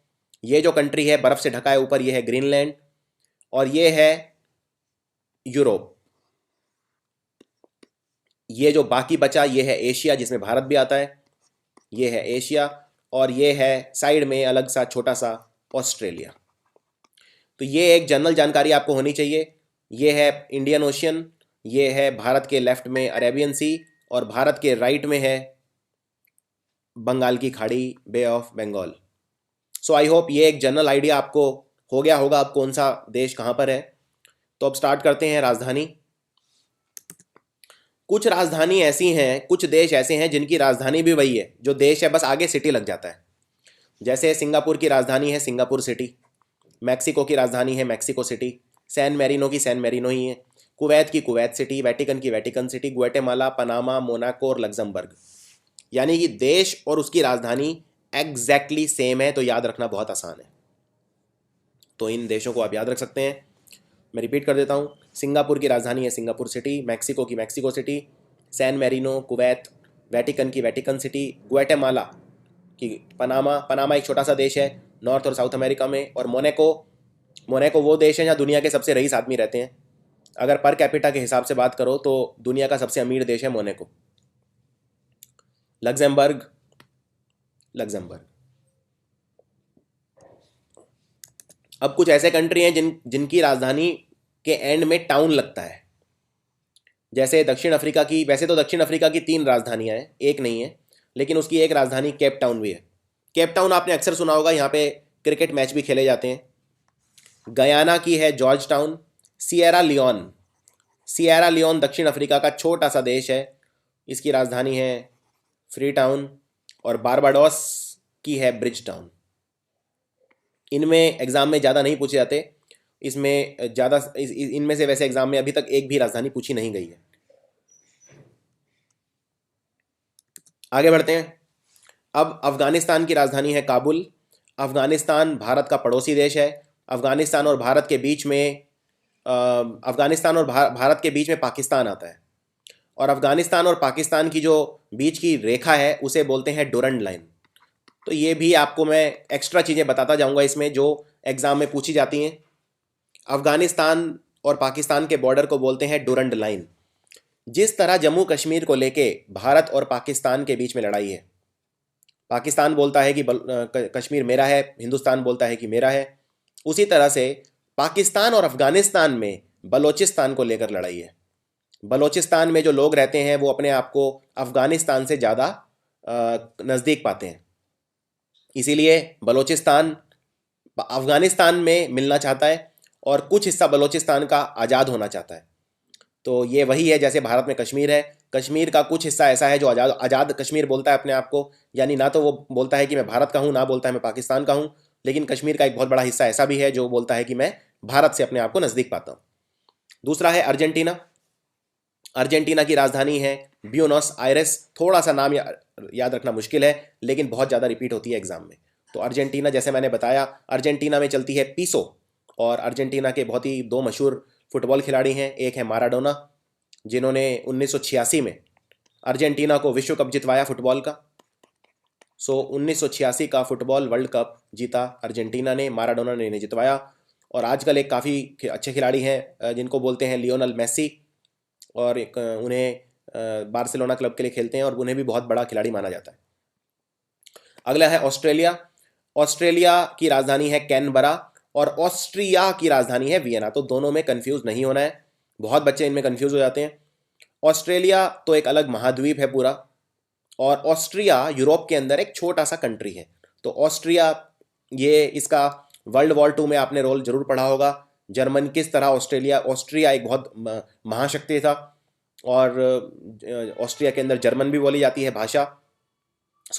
ये जो कंट्री है बर्फ से ढका है ऊपर, ये है ग्रीनलैंड, और ये है यूरोप। ये जो बाकी बचा ये है एशिया जिसमें भारत भी आता है, ये है एशिया, और ये है साइड में अलग सा छोटा सा ऑस्ट्रेलिया। तो ये एक जनरल जानकारी आपको होनी चाहिए। ये है इंडियन ओशियन, ये है भारत के लेफ्ट में अरेबियन सी, और भारत के राइट में है बंगाल की खाड़ी, bay of Bengal. So I hope ये एक जनरल आइडिया आपको हो गया होगा अब कौन सा देश कहाँ पर है। तो अब स्टार्ट करते हैं राजधानी। कुछ राजधानी ऐसी हैं, कुछ देश ऐसे हैं जिनकी राजधानी भी वही है जो देश है, बस आगे सिटी लग जाता है। जैसे सिंगापुर की राजधानी है सिंगापुर सिटी, मैक्सिको की राजधानी है मैक्सिको सिटी, सैन मैरिनो की सैन मैरिनो ही है, कुवैत की कुवैत सिटी, वेटिकन की Vatican city, Guatemala, Panama, Monaco और लग्जमबर्ग। यानी कि देश और उसकी राजधानी एग्जैक्टली सेम है, तो याद रखना बहुत आसान है। तो इन देशों को आप याद रख सकते हैं। मैं रिपीट कर देता हूँ, सिंगापुर की राजधानी है सिंगापुर सिटी, मैक्सिको की Mexico city, San Marino Kuwait, Vatican की वेटिकन सिटी, ग्वाटेमाला की पनामा, पनामा एक छोटा सा देश है नॉर्थ और साउथ अमेरिका में, और मोनाको, मोनाको वो देश है जहाँ दुनिया के सबसे रईस आदमी रहते हैं। अगर पर कैपिटा के हिसाब से बात करो तो दुनिया का सबसे अमीर देश है मोनाको। Luxembourg, Luxembourg. अब कुछ ऐसे कंट्री हैं जिनकी राजधानी के एंड में टाउन लगता है। जैसे दक्षिण अफ्रीका की, वैसे तो दक्षिण अफ्रीका की 3 राजधानियां हैं, एक नहीं है, लेकिन उसकी एक राजधानी केप टाउन भी है। केप टाउन आपने अक्सर सुना होगा, यहाँ पे क्रिकेट मैच भी खेले जाते हैं। गयाना की है Georgetown. Sierra Leone, Sierra Leone दक्षिण अफ्रीका का छोटा सा देश है, इसकी राजधानी है फ्री टाउन। और बारबाडोस की है ब्रिज टाउन। इनमें एग्ज़ाम में ज़्यादा नहीं पूछे जाते, इसमें ज़्यादा इनमें से वैसे एग्ज़ाम में अभी तक एक भी राजधानी पूछी नहीं गई है। आगे बढ़ते हैं। अब अफ़गानिस्तान की राजधानी है काबुल। अफ़गानिस्तान भारत का पड़ोसी देश है। अफ़गानिस्तान और भारत के बीच में अफ़गानिस्तान और भारत के बीच में पाकिस्तान आता है, और अफ़गानिस्तान और पाकिस्तान की जो बीच की रेखा है उसे बोलते हैं डोरंड लाइन। तो ये भी आपको मैं एक्स्ट्रा चीज़ें बताता जाऊंगा इसमें जो एग्ज़ाम में पूछी जाती हैं। अफ़गानिस्तान और पाकिस्तान के बॉर्डर को बोलते हैं डोरंड लाइन। जिस तरह जम्मू कश्मीर को लेके भारत और पाकिस्तान के बीच में लड़ाई है, पाकिस्तान बोलता है कि कश्मीर मेरा है, हिंदुस्तान बोलता है कि मेरा है, उसी तरह से पाकिस्तान और अफ़गानिस्तान में बलोचिस्तान को लेकर लड़ाई है। बलोचिस्तान में जो लोग रहते हैं वो अपने आप को अफ़गानिस्तान से ज़्यादा नज़दीक पाते हैं, इसीलिए बलोचिस्तान अफ़गानिस्तान में मिलना चाहता है और कुछ हिस्सा बलोचिस्तान का आज़ाद होना चाहता है। तो ये वही है जैसे भारत में कश्मीर है, कश्मीर का कुछ हिस्सा ऐसा है जो आज़ाद कश्मीर बोलता है अपने आप को, यानी ना तो वो बोलता है कि मैं भारत का हूँ, ना बोलता है मैं पाकिस्तान का हूँ, लेकिन कश्मीर का एक बहुत बड़ा हिस्सा ऐसा भी है जो बोलता है कि मैं भारत से अपने आप को नज़दीक पाता हूँ। दूसरा है अर्जेंटीना। अर्जेंटीना की राजधानी है ब्यूनोस आयरेस। थोड़ा सा नाम याद रखना मुश्किल है, लेकिन बहुत ज़्यादा रिपीट होती है एग्जाम में। तो अर्जेंटीना, जैसे मैंने बताया, अर्जेंटीना में चलती है पीसो, और अर्जेंटीना के बहुत ही 2 मशहूर फुटबॉल खिलाड़ी हैं। एक है माराडोना, जिन्होंने 1986 में अर्जेंटीना को विश्व कप जितवाया फुटबॉल का। 1986 का फुटबॉल वर्ल्ड कप जीता अर्जेंटीना ने, माराडोना ने इन्हें जितवाया। और आजकल एक काफ़ी अच्छे खिलाड़ी हैं जिनको बोलते हैं लियोनल मेसी, और उन्हें बार्सिलोना क्लब के लिए खेलते हैं और उन्हें भी बहुत बड़ा खिलाड़ी माना जाता है। अगला है ऑस्ट्रेलिया। ऑस्ट्रेलिया की राजधानी है कैनबरा, और ऑस्ट्रिया की राजधानी है वियना। तो दोनों में कंफ्यूज नहीं होना है, बहुत बच्चे इनमें कंफ्यूज हो जाते हैं। ऑस्ट्रेलिया तो एक अलग महाद्वीप है पूरा, और ऑस्ट्रिया यूरोप के अंदर एक छोटा सा कंट्री है। तो ऑस्ट्रिया, ये इसका वर्ल्ड वॉर 2 में आपने रोल जरूर पढ़ा होगा, जर्मन किस तरह ऑस्ट्रिया एक बहुत महाशक्ति था, और ऑस्ट्रिया के अंदर जर्मन भी बोली जाती है भाषा।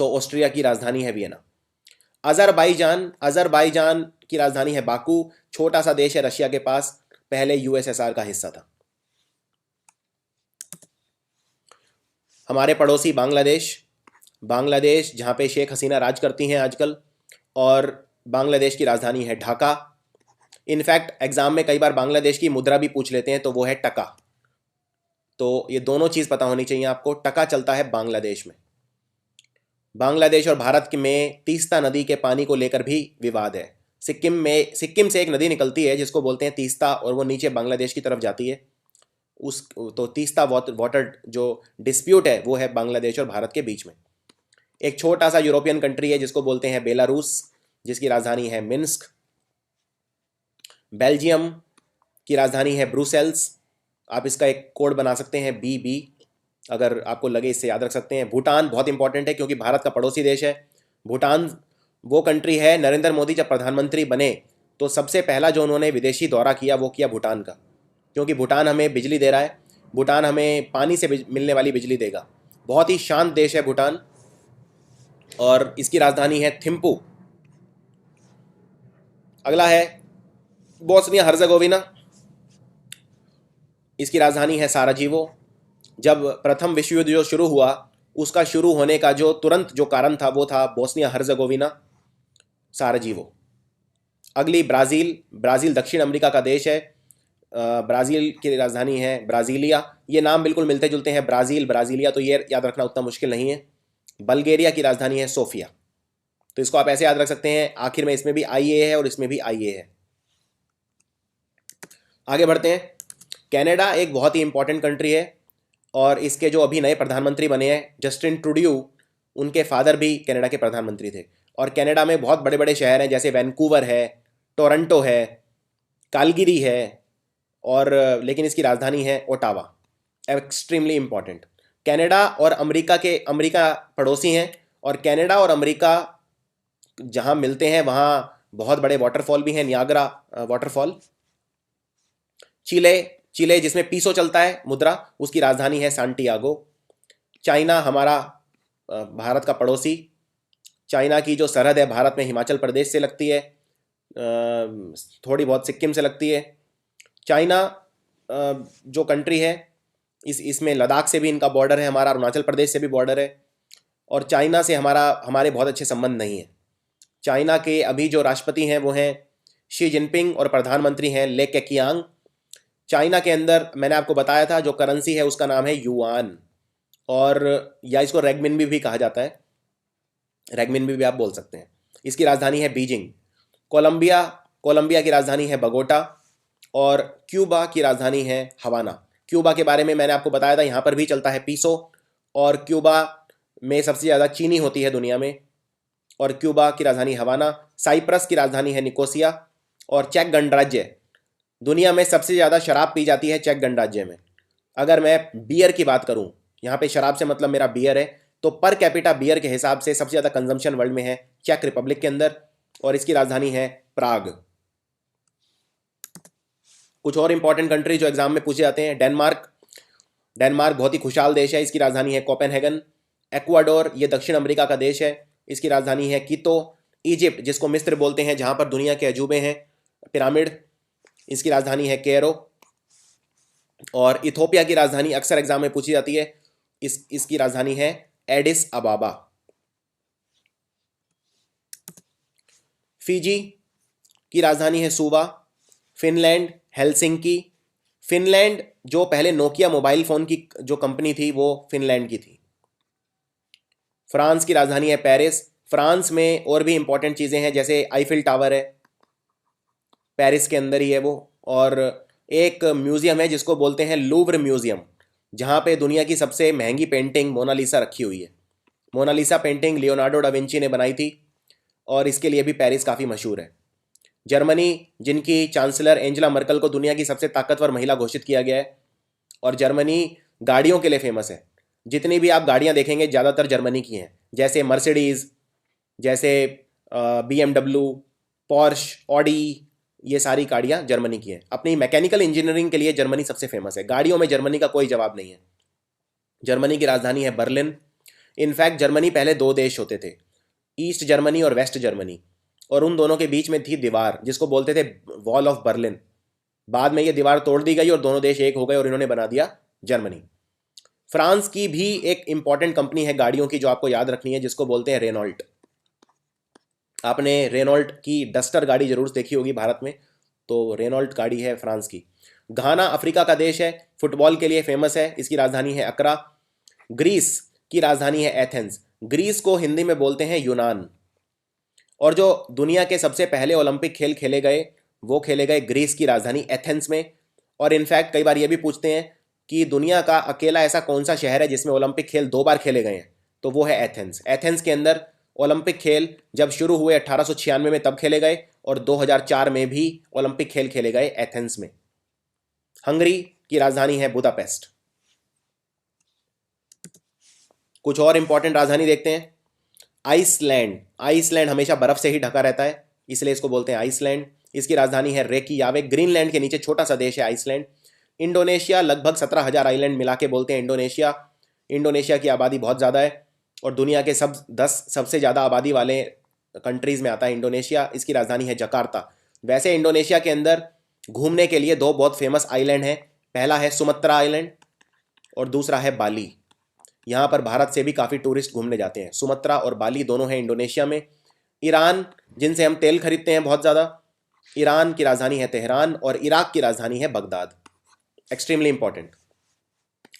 ऑस्ट्रिया की राजधानी है वियना। अजरबैजान, अजरबैजान की राजधानी है बाकू। छोटा सा देश है रशिया के पास, पहले यूएसएसआर का हिस्सा था। हमारे पड़ोसी बांग्लादेश, बांग्लादेश जहाँ पे शेख हसीना राज करती हैं आजकल, और बांग्लादेश की राजधानी है ढाका। इनफैक्ट एग्जाम में कई बार बांग्लादेश की मुद्रा भी पूछ लेते हैं, तो वो है टका। तो ये दोनों चीज़ पता होनी चाहिए आपको। टका चलता है बांग्लादेश में। बांग्लादेश और भारत में तीस्ता नदी के पानी को लेकर भी विवाद है। सिक्किम से एक नदी निकलती है जिसको बोलते हैं तीस्ता, और वो नीचे बांग्लादेश की तरफ जाती है। तो तीस्ता वाटर जो डिस्प्यूट है वो है बांग्लादेश और भारत के बीच में। एक छोटा सा यूरोपियन कंट्री है जिसको बोलते हैं बेलारूस, जिसकी राजधानी है मिन्स्क। बेल्जियम की राजधानी है ब्रुसेल्स। आप इसका एक कोड बना सकते हैं BB, अगर आपको लगे इससे याद रख सकते हैं। भूटान बहुत इंपॉर्टेंट है क्योंकि भारत का पड़ोसी देश है। भूटान वो कंट्री है, नरेंद्र मोदी जब प्रधानमंत्री बने तो सबसे पहला जो उन्होंने विदेशी दौरा किया वो किया भूटान का, क्योंकि भूटान हमें बिजली दे रहा है। भूटान हमें पानी से मिलने वाली बिजली देगा। बहुत ही शांत देश है भूटान, और इसकी राजधानी है थिम्पू। अगला है बोस्निया हर्जेगोविना, इसकी राजधानी है साराजीवो। जब प्रथम विश्व युद्ध जो शुरू हुआ, उसका शुरू होने का जो तुरंत जो कारण था वो था बोस्निया हर्जेगोविना, साराजीवो। अगली ब्राज़ील, ब्राज़ील दक्षिण अमेरिका का देश है। ब्राज़ील की राजधानी है ब्राज़ीलिया। ये नाम बिल्कुल मिलते जुलते हैं, ब्राज़ील, ब्राज़ीलिया, तो ये याद रखना उतना मुश्किल नहीं है। बल्गेरिया की राजधानी है सोफिया। तो इसको आप ऐसे याद रख सकते हैं, आखिर में इसमें भी IA है और इसमें भी IA है। आगे बढ़ते हैं। कनाडा एक बहुत ही इंपॉर्टेंट कंट्री है, और इसके जो अभी नए प्रधानमंत्री बने हैं जस्टिन ट्रूडियो, उनके फादर भी कनाडा के प्रधानमंत्री थे। और कनाडा में बहुत बड़े बड़े शहर हैं, जैसे वैंकूवर है, टोरंटो है, कालगिरी है, और लेकिन इसकी राजधानी है ओटावा। Extremely important. कनाडा और अमेरिका पड़ोसी हैं, और कनाडा और अमेरिका जहाँ मिलते हैं वहाँ बहुत बड़े वाटरफॉल भी हैं, नियाग्रा वाटरफॉल। चिले, चिले जिसमें पीसो चलता है मुद्रा, उसकी राजधानी है सांटियागो। चाइना हमारा भारत का पड़ोसी। चाइना की जो सरहद है भारत में हिमाचल प्रदेश से लगती है, थोड़ी बहुत सिक्किम से लगती है। चाइना जो कंट्री है, इसमें लद्दाख से भी इनका बॉर्डर है, हमारा अरुणाचल प्रदेश से भी बॉर्डर है। और चाइना से हमारे बहुत अच्छे संबंध नहीं है। चाइना के अभी जो राष्ट्रपति हैं वो हैं शी जिनपिंग, और प्रधानमंत्री हैं ले केकियांग। चाइना के अंदर मैंने आपको बताया था जो करेंसी है उसका नाम है युआन, और या इसको रेगमिनबी भी कहा जाता है, रेगमिनबी भी आप बोल सकते हैं। इसकी राजधानी है बीजिंग। कोलंबिया की राजधानी है बगोटा, और क्यूबा की राजधानी है हवाना। क्यूबा के बारे में मैंने आपको बताया था, यहाँ पर भी चलता है पीसो, और क्यूबा में सबसे ज़्यादा चीनी होती है दुनिया में, और क्यूबा की राजधानी हवाना। साइप्रस की राजधानी है निकोसिया, और चेक गणराज्य, दुनिया में सबसे ज़्यादा शराब पी जाती है चेक गणराज्य में। अगर मैं बियर की बात करूं, यहाँ पे शराब से मतलब मेरा बियर है, तो पर कैपिटा बियर के हिसाब से सबसे ज़्यादा कंजम्पशन वर्ल्ड में है चेक रिपब्लिक के अंदर, और इसकी राजधानी है प्राग। कुछ और इंपॉर्टेंट कंट्री जो एग्जाम में पूछे जाते हैं, डेनमार्क। डेनमार्क बहुत ही खुशहाल देश है, इसकी राजधानी है कोपेनहेगन। एक्वाडोर, ये दक्षिण अमेरिका का देश है, इसकी राजधानी है कीतो। इजिप्ट, जिसको मिस्र बोलते हैं, जहाँ पर दुनिया के अजूबे हैं, पिरामिड, इसकी राजधानी है कैरो। और इथोपिया की राजधानी अक्सर एग्जाम में पूछी जाती है, इसकी राजधानी है एडिस अबाबा। फिजी की राजधानी है सुवा। Finland, Helsinki. फिनलैंड जो पहले नोकिया मोबाइल फोन की जो कंपनी थी वो फिनलैंड की थी। फ्रांस की राजधानी है पेरिस। फ्रांस में और भी इंपॉर्टेंट चीज़ें हैं, जैसे आईफिल टावर है, पेरिस के अंदर ही है वो। और एक म्यूज़ियम है जिसको बोलते हैं लूव्र म्यूज़ियम, जहाँ पे दुनिया की सबसे महंगी पेंटिंग मोनालिसा रखी हुई है। Mona Lisa painting Leonardo da Vinci ने बनाई थी, और इसके लिए भी पेरिस काफ़ी मशहूर है। जर्मनी, जिनकी चांसलर एंजेला मर्कल को दुनिया की सबसे ताकतवर महिला घोषित किया गया है, और जर्मनी गाड़ियों के लिए फेमस है। जितनी भी आप गाड़ियाँ देखेंगे ज़्यादातर जर्मनी की हैं, जैसे मर्सिडीज़, जैसे BMW, पॉर्श, ऑडी, ये सारी गाड़ियाँ जर्मनी की हैं। अपनी मैकेनिकल इंजीनियरिंग के लिए जर्मनी सबसे फेमस है। गाड़ियों में जर्मनी का कोई जवाब नहीं है। जर्मनी की राजधानी है बर्लिन। इनफैक्ट जर्मनी पहले दो देश होते थे, ईस्ट जर्मनी और वेस्ट जर्मनी, और उन दोनों के बीच में थी दीवार जिसको बोलते थे वॉल ऑफ बर्लिन। बाद में ये दीवार तोड़ दी गई और दोनों देश एक हो गए और इन्होंने बना दिया जर्मनी। फ्रांस की भी एक इंपॉर्टेंट कंपनी है गाड़ियों की जो आपको याद रखनी है, जिसको बोलते हैं रेनॉल्ट। आपने रेनॉल्ट की डस्टर गाड़ी जरूर देखी होगी भारत में, तो रेनॉल्ट गाड़ी है फ्रांस की। घाना अफ्रीका का देश है, फुटबॉल के लिए फेमस है, इसकी राजधानी है अकरा। ग्रीस की राजधानी है एथेंस। ग्रीस को हिंदी में बोलते हैं यूनान। और जो दुनिया के सबसे पहले ओलंपिक खेल खेले गए वो खेले गए ग्रीस की राजधानी एथेंस में। और इनफैक्ट कई बार ये भी पूछते हैं कि दुनिया का अकेला ऐसा कौन सा शहर है जिसमें ओलंपिक खेल 2 बार खेले गए हैं, तो वो है एथेंस। एथेंस के अंदर ओलंपिक खेल जब शुरू हुए 1896 में तब खेले गए, और 2004 में भी ओलंपिक खेल खेले गए एथेंस में। हंगरी की राजधानी है बुदापेस्ट। कुछ और इंपॉर्टेंट राजधानी देखते हैं। आइसलैंड। आइसलैंड हमेशा बर्फ से ही ढका रहता है, इसलिए इसको बोलते हैं आइसलैंड। इसकी राजधानी है रेकियावेक। ग्रीनलैंड के नीचे छोटा सा देश है आइसलैंड। इंडोनेशिया, लगभग 17,000 आइलैंड मिला के बोलते हैं इंडोनेशिया। इंडोनेशिया की आबादी बहुत ज़्यादा है और दुनिया के 10 सबसे ज़्यादा आबादी वाले कंट्रीज़ में आता है इंडोनेशिया। इसकी राजधानी है जकार्ता। वैसे इंडोनेशिया के अंदर घूमने के लिए 2 बहुत फेमस आइलैंड हैं। पहला है सुमत्रा आइलैंड और दूसरा है बाली। यहाँ पर भारत से भी काफ़ी टूरिस्ट घूमने जाते हैं। सुमत्रा और बाली दोनों हैं इंडोनेशिया में। ईरान, जिनसे हम तेल खरीदते हैं बहुत ज़्यादा, ईरान की राजधानी है तेहरान और इराक की राजधानी है बगदाद। Extremely important.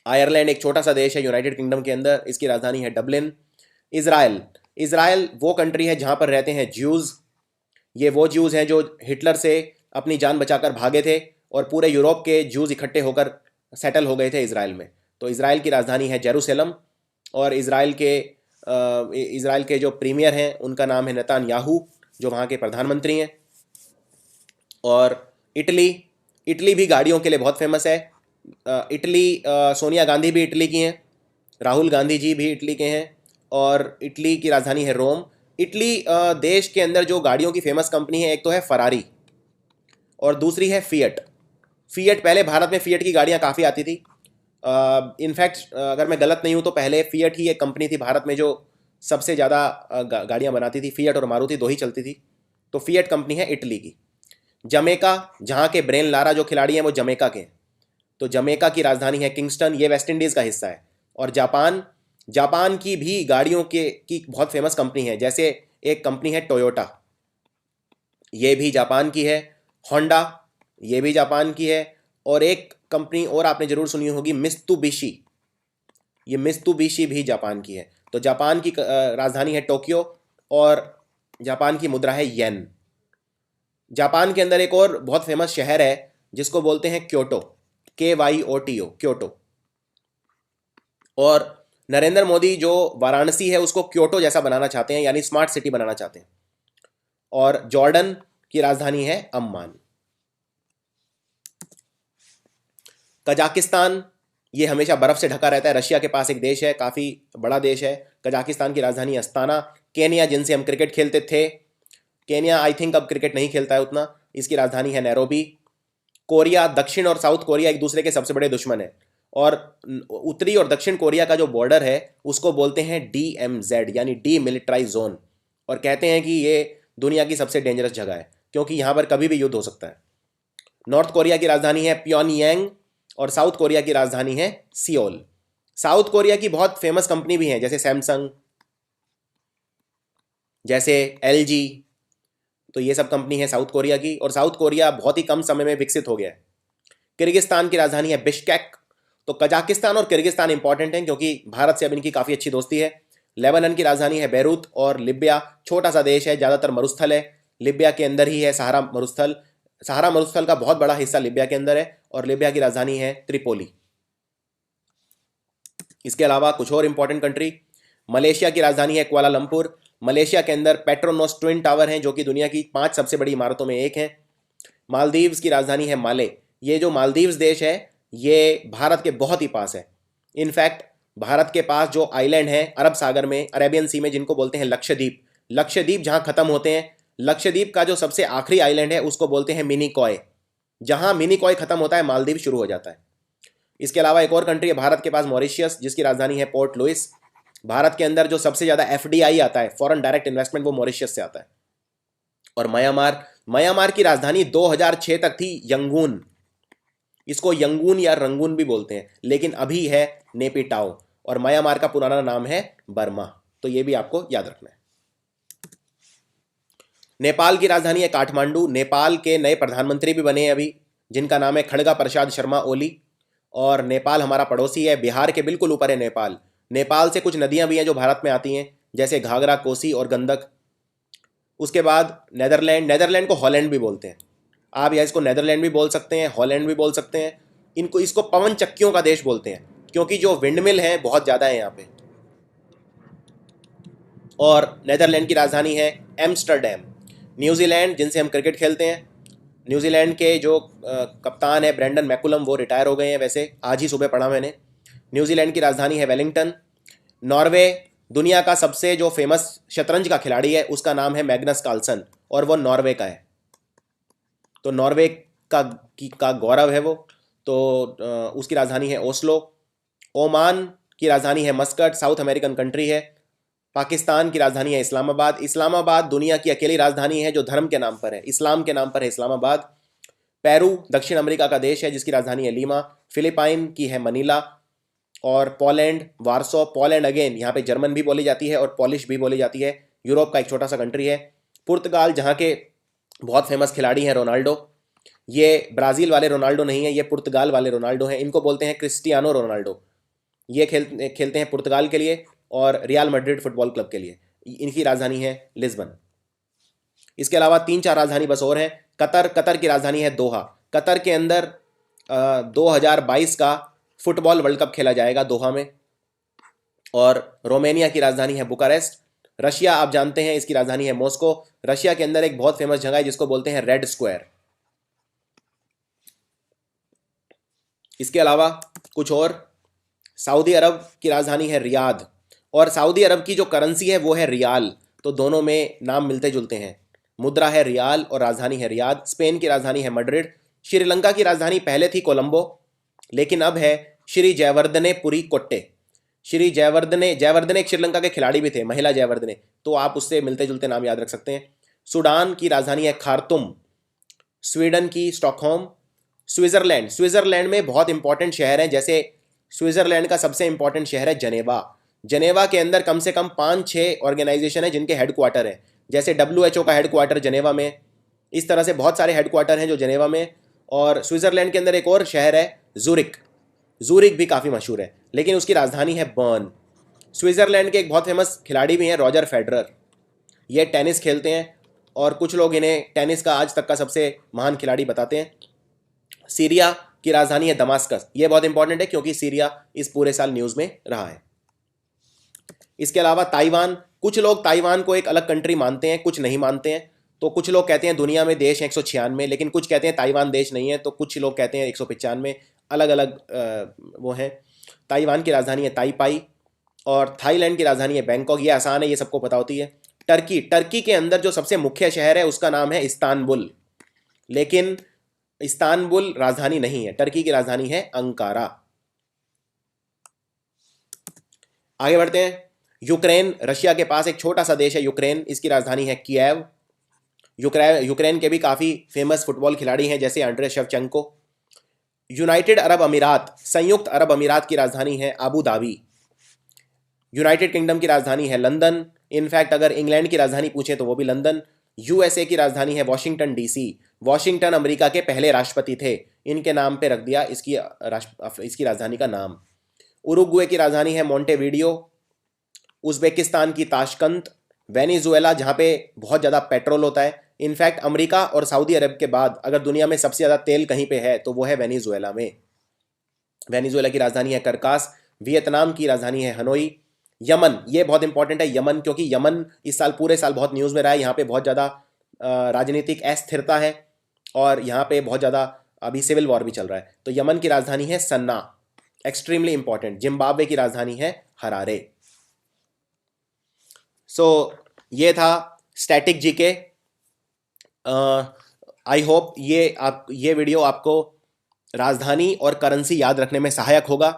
आयरलैंड एक छोटा सा देश है यूनाइटेड किंगडम के अंदर, इसकी राजधानी है डबलिन। इज़राइल। इज़राइल वो कंट्री है जहाँ पर रहते हैं ज्यूज़। ये वो ज्यूज़ हैं जो हिटलर से अपनी जान बचाकर भागे थे और पूरे यूरोप के ज्यूज़ इकट्ठे होकर सेटल हो गए थे इज़राइल में। तो इज़राइल की राजधानी है जेरूसलम और इज़राइल के जो प्रीमियर हैं उनका नाम है नेतान्याहू, जो वहाँ के प्रधानमंत्री हैं। और इटली। इटली भी गाड़ियों के लिए बहुत फेमस है। इटली, सोनिया गांधी भी इटली की हैं, राहुल गांधी जी भी इटली के हैं और इटली की राजधानी है रोम। इटली देश के अंदर जो गाड़ियों की फेमस कंपनी है, एक तो है फरारी और दूसरी है फिएट। फिएट, पहले भारत में फिएट की गाड़ियाँ काफ़ी आती थी। इनफैक्ट अगर मैं गलत नहीं हूँ तो पहले फिएट ही एक कंपनी थी भारत में जो सबसे ज़्यादा गाड़ियाँ बनाती थी। फिएट और मारुति 2 ही चलती थी। तो फिएट कंपनी है इटली की। जमैका, जहाँ के ब्रेन लारा जो खिलाड़ी हैं वो जमैका के हैं, तो जमैका की राजधानी है किंगस्टन, ये वेस्ट इंडीज़ का हिस्सा है। और जापान। जापान की भी गाड़ियों की बहुत फेमस कंपनी है, जैसे एक कंपनी है टोयोटा, ये भी जापान की है। होंडा, ये भी जापान की है। और एक कंपनी और आपने जरूर सुनी होगी, मित्सुबिशी। ये मित्सुबिशी भी जापान की है। तो जापान की राजधानी है टोक्यो और जापान की मुद्रा है येन। जापान के अंदर एक और बहुत फेमस शहर है जिसको बोलते हैं क्योटो, KYOTO, क्योटो। और नरेंद्र मोदी जो वाराणसी है उसको क्योटो जैसा बनाना चाहते हैं, यानी स्मार्ट सिटी बनाना चाहते हैं। और जॉर्डन की राजधानी है अम्मान। कजाकिस्तान, ये हमेशा बर्फ से ढका रहता है, रशिया के पास एक देश है, काफ़ी बड़ा देश है। कजाकिस्तान की राजधानी अस्ताना। केनिया, जिनसे हम क्रिकेट खेलते थे, केनिया आई थिंक अब क्रिकेट नहीं खेलता है उतना, इसकी राजधानी है नैरोबी। कोरिया, दक्षिण और साउथ कोरिया एक दूसरे के सबसे बड़े दुश्मन है और उत्तरी और दक्षिण कोरिया का जो बॉर्डर है उसको बोलते हैं DMZ, यानी डी मिलिट्राइज जोन। और कहते हैं कि ये दुनिया की सबसे डेंजरस जगह है क्योंकि यहाँ पर कभी भी युद्ध हो सकता है। नॉर्थ कोरिया की राजधानी है प्योनयांग और साउथ कोरिया की राजधानी है सियोल। साउथ कोरिया की बहुत फेमस कंपनी भी हैं, जैसे सैमसंग, जैसे LG। तो ये सब कंपनी है साउथ कोरिया की, और साउथ कोरिया बहुत ही कम समय में विकसित हो गया है। किर्गिस्तान की राजधानी है बिश्केक। तो कजाकिस्तान और किर्गिस्तान इंपॉर्टेंट हैं क्योंकि भारत से अब इनकी काफ़ी अच्छी दोस्ती है। लेबनान की राजधानी है बैरूत और लिबिया छोटा सा देश है, ज़्यादातर मरुस्थल है। लिबिया के अंदर ही है सहारा मरुस्थल। सहारा मरुस्थल का बहुत बड़ा हिस्सा लिबिया के अंदर है और लिबिया की राजधानी है त्रिपोली। इसके अलावा कुछ और इंपॉर्टेंट कंट्री, मलेशिया की राजधानी है कुआलालंपुर। मलेशिया के अंदर पेट्रोनोस ट्विन टावर हैं जो कि दुनिया की 5 सबसे बड़ी इमारतों में एक है। मालदीव्स की राजधानी है माले। ये जो मालदीव्स देश है ये भारत के बहुत ही पास है। इनफैक्ट भारत के पास जो आइलैंड है अरब सागर में, अरेबियन सी में, जिनको बोलते हैं लक्षद्वीप। लक्षद्वीप जहाँ खत्म होते हैं, लक्षद्वीप का जो सबसे आखिरी आइलैंड है उसको बोलते हैं मिनिकॉय। जहाँ मिनिकॉय खत्म होता है मालदीव शुरू हो जाता है। इसके अलावा एक और कंट्री है भारत के पास, मॉरिशियस, जिसकी राजधानी है पोर्ट लुइस। भारत के अंदर जो सबसे ज़्यादा FDI आता है, फॉरेन डायरेक्ट इन्वेस्टमेंट, वो मॉरिशस से आता है। और म्यांमार की राजधानी 2006 तक थी यंगून। इसको यंगून या रंगून भी बोलते हैं, लेकिन अभी है नेपिटाओ। और म्यांमार का पुराना नाम है बर्मा। तो ये भी आपको याद रखना है। नेपाल की राजधानी है काठमांडू। नेपाल के नए प्रधानमंत्री भी बने हैं अभी, जिनका नाम है खड़गा प्रसाद शर्मा ओली। और नेपाल हमारा पड़ोसी है, बिहार के बिल्कुल ऊपर है नेपाल। नेपाल से कुछ नदियां भी हैं जो भारत में आती हैं, जैसे घाघरा, कोसी और गंडक। उसके बाद नेदरलैंड को हॉलैंड भी बोलते हैं। आप या इसको नेदरलैंड भी बोल सकते हैं, हॉलैंड भी बोल सकते हैं। इसको पवन चक्कियों का देश बोलते हैं, क्योंकि जो विंडमिल हैं बहुत ज़्यादा है यहाँ पे। और नेदरलैंड की राजधानी है एम्स्टर्डम। न्यूजीलैंड, जिनसे हम क्रिकेट खेलते हैं, न्यूजीलैंड के जो कप्तान है ब्रेंडन मैकुलम, वो रिटायर हो गए हैं वैसे, आज ही सुबह पढ़ा मैंने। न्यूजीलैंड की राजधानी है वेलिंगटन। नॉर्वे, दुनिया का सबसे जो फेमस शतरंज का खिलाड़ी है उसका नाम है मैग्नस कार्लसन, और वो नॉर्वे का है। तो नॉर्वे का गौरव है वो। तो उसकी राजधानी है ओस्लो। ओमान की राजधानी है मस्कट, साउथ अमेरिकन कंट्री है। पाकिस्तान की राजधानी है इस्लामाबाद। इस्लामाबाद दुनिया की अकेली राजधानी है जो धर्म के नाम पर है, इस्लाम के नाम पर है इस्लामाबाद। पेरू दक्षिण अमेरिका का देश है, जिसकी राजधानी है लीमा। फिलिपाइन की है मनीला। और पोलैंड वार्सो। पोलैंड अगेन, यहाँ पे जर्मन भी बोली जाती है और पॉलिश भी बोली जाती है। यूरोप का एक छोटा सा कंट्री है। पुर्तगाल, जहाँ के बहुत फेमस खिलाड़ी हैं रोनाल्डो। ये ब्राज़ील वाले रोनाल्डो नहीं है, ये पुर्तगाल वाले रोनाल्डो हैं। इनको बोलते हैं क्रिस्टियानो रोनाल्डो। ये खेलते हैं पुर्तगाल के लिए और रियल मैड्रिड फुटबॉल क्लब के लिए। इनकी राजधानी है लिस्बन। इसके अलावा 3-4 राजधानी बस और हैं। कतर की राजधानी है दोहा। कतर के अंदर 2022 का फुटबॉल वर्ल्ड कप खेला जाएगा दोहा में। और रोमानिया की राजधानी है बुकारेस्ट। रशिया, आप जानते हैं, इसकी राजधानी है मॉस्को। रशिया के अंदर एक बहुत फेमस जगह है जिसको बोलते हैं रेड स्क्वायर। इसके अलावा कुछ और, सऊदी अरब की राजधानी है रियाद। और सऊदी अरब की जो करेंसी है वो है रियाल। तो दोनों में नाम मिलते जुलते हैं। मुद्रा है रियाल और राजधानी है रियाद। स्पेन की राजधानी है मैड्रिड। श्रीलंका की राजधानी पहले थी कोलंबो, लेकिन अब है श्री जयवर्धनेपुरी कोट्टे। श्री जयवर्धने एक श्रीलंका के खिलाड़ी भी थे, महिला जयवर्धने, तो आप उससे मिलते जुलते नाम याद रख सकते हैं। सूडान की राजधानी है खार्तुम। स्वीडन की स्टॉकहोम। स्विट्जरलैंड में बहुत इंपॉर्टेंट शहर हैं, जैसे स्विट्जरलैंड का सबसे इंपॉर्टेंट शहर है जनेवा। जनेवा के अंदर कम से कम 5-6 ऑर्गेनाइजेशन है जिनके हेडक्वार्टर हैं, जैसे WHO का हेडक्वार्टर जनेवा में। इस तरह से बहुत सारे हेडक्वार्टर हैं जो जनेवा में। और स्विट्जरलैंड के अंदर एक और शहर है जूरिक भी काफ़ी मशहूर है, लेकिन उसकी राजधानी है बर्न। स्विट्जरलैंड के एक बहुत फेमस खिलाड़ी भी हैं, रॉजर फेडरर। ये टेनिस खेलते हैं और कुछ लोग इन्हें टेनिस का आज तक का सबसे महान खिलाड़ी बताते हैं। सीरिया की राजधानी है दमास्कस। ये बहुत इंपॉर्टेंट है क्योंकि सीरिया इस पूरे साल न्यूज़ में रहा है। इसके अलावा ताइवान, कुछ लोग ताइवान को एक अलग कंट्री मानते हैं, कुछ नहीं मानते हैं। तो कुछ लोग कहते हैं दुनिया में देश 196, लेकिन कुछ कहते हैं ताइवान देश नहीं है। तो कुछ लोग कहते हैं 195, अलग अलग वो हैं। ताइवान की राजधानी है ताइपाई। और थाईलैंड की राजधानी है बैंकॉक। ये आसान है, ये सबको पता होती है। टर्की के अंदर जो सबसे मुख्य शहर है उसका नाम है इस्तांबुल, लेकिन इस्तांबुल राजधानी नहीं है। टर्की की राजधानी है अंकारा। आगे बढ़ते हैं। यूक्रेन, रशिया के पास एक छोटा सा देश है यूक्रेन। इसकी राजधानी है कीव। यूक्रेन के भी काफ़ी फेमस फुटबॉल खिलाड़ी हैं, जैसे आंड्रे शेवचेंको। यूनाइटेड अरब अमीरात, संयुक्त अरब अमीरात की राजधानी है अबू धाबी। यूनाइटेड किंगडम की राजधानी है लंदन। इनफैक्ट अगर इंग्लैंड की राजधानी पूछें तो वो भी लंदन। USA की राजधानी है वॉशिंगटन DC। वॉशिंगटन अमेरिका के पहले राष्ट्रपति थे, इनके नाम पे रख दिया इसकी राजधानी का नाम। उरुग्वे की राजधानी है मोंटेवीडियो। उज़्बेकिस्तान की ताशकंद। वेनेजुएला, जहाँ पे बहुत ज़्यादा पेट्रोल होता है। इनफैक्ट अमेरिका और सऊदी अरब के बाद अगर दुनिया में सबसे ज़्यादा तेल कहीं पे है तो वो है वेनेजुएला में। वेनेजुएला की राजधानी है करकास। वियतनाम की राजधानी है हनोई। यमन, ये बहुत इंपॉर्टेंट है यमन, क्योंकि यमन इस साल पूरे साल बहुत न्यूज़ में रहा है। यहाँ पे बहुत ज़्यादा राजनीतिक अस्थिरता है और यहाँ पे बहुत ज़्यादा अभी सिविल वॉर भी चल रहा है। तो यमन की राजधानी है सन्ना, एक्सट्रीमली इंपॉर्टेंट। जिम्बाब्वे की राजधानी है हरारे। सो ये था स्टैटिक जीके। आई होप ये वीडियो आपको राजधानी और करेंसी याद रखने में सहायक होगा।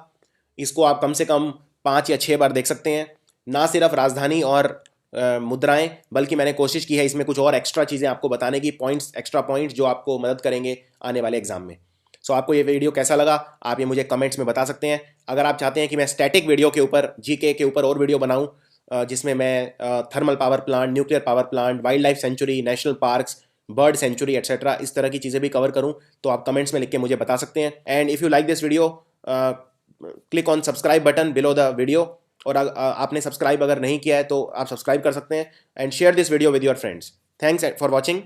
इसको आप कम से कम 5 या 6 बार देख सकते हैं। ना सिर्फ राजधानी और मुद्राएं, बल्कि मैंने कोशिश की है इसमें कुछ और एक्स्ट्रा चीज़ें आपको बताने की, पॉइंट्स, एक्स्ट्रा पॉइंट्स जो आपको मदद करेंगे आने वाले एग्जाम में। सो आपको ये वीडियो कैसा लगा आप ये मुझे कमेंट्स में बता सकते हैं। अगर आप चाहते हैं कि मैं स्टैटिक वीडियो के ऊपर, जीके के ऊपर और वीडियो बनाऊं जिसमें मैं thermal power plant, nuclear power plant, wild life sanctuary, national parks, bird sanctuary etcetera, इस तरह की चीज़ें भी कवर करूं, तो आप कमेंट्स में लिख के मुझे बता सकते हैं। And if you like this video, click on subscribe button below the video. और आपने सब्सक्राइब अगर नहीं किया है तो आप सब्सक्राइब कर सकते हैं। And share this video with your friends. Thanks for watching.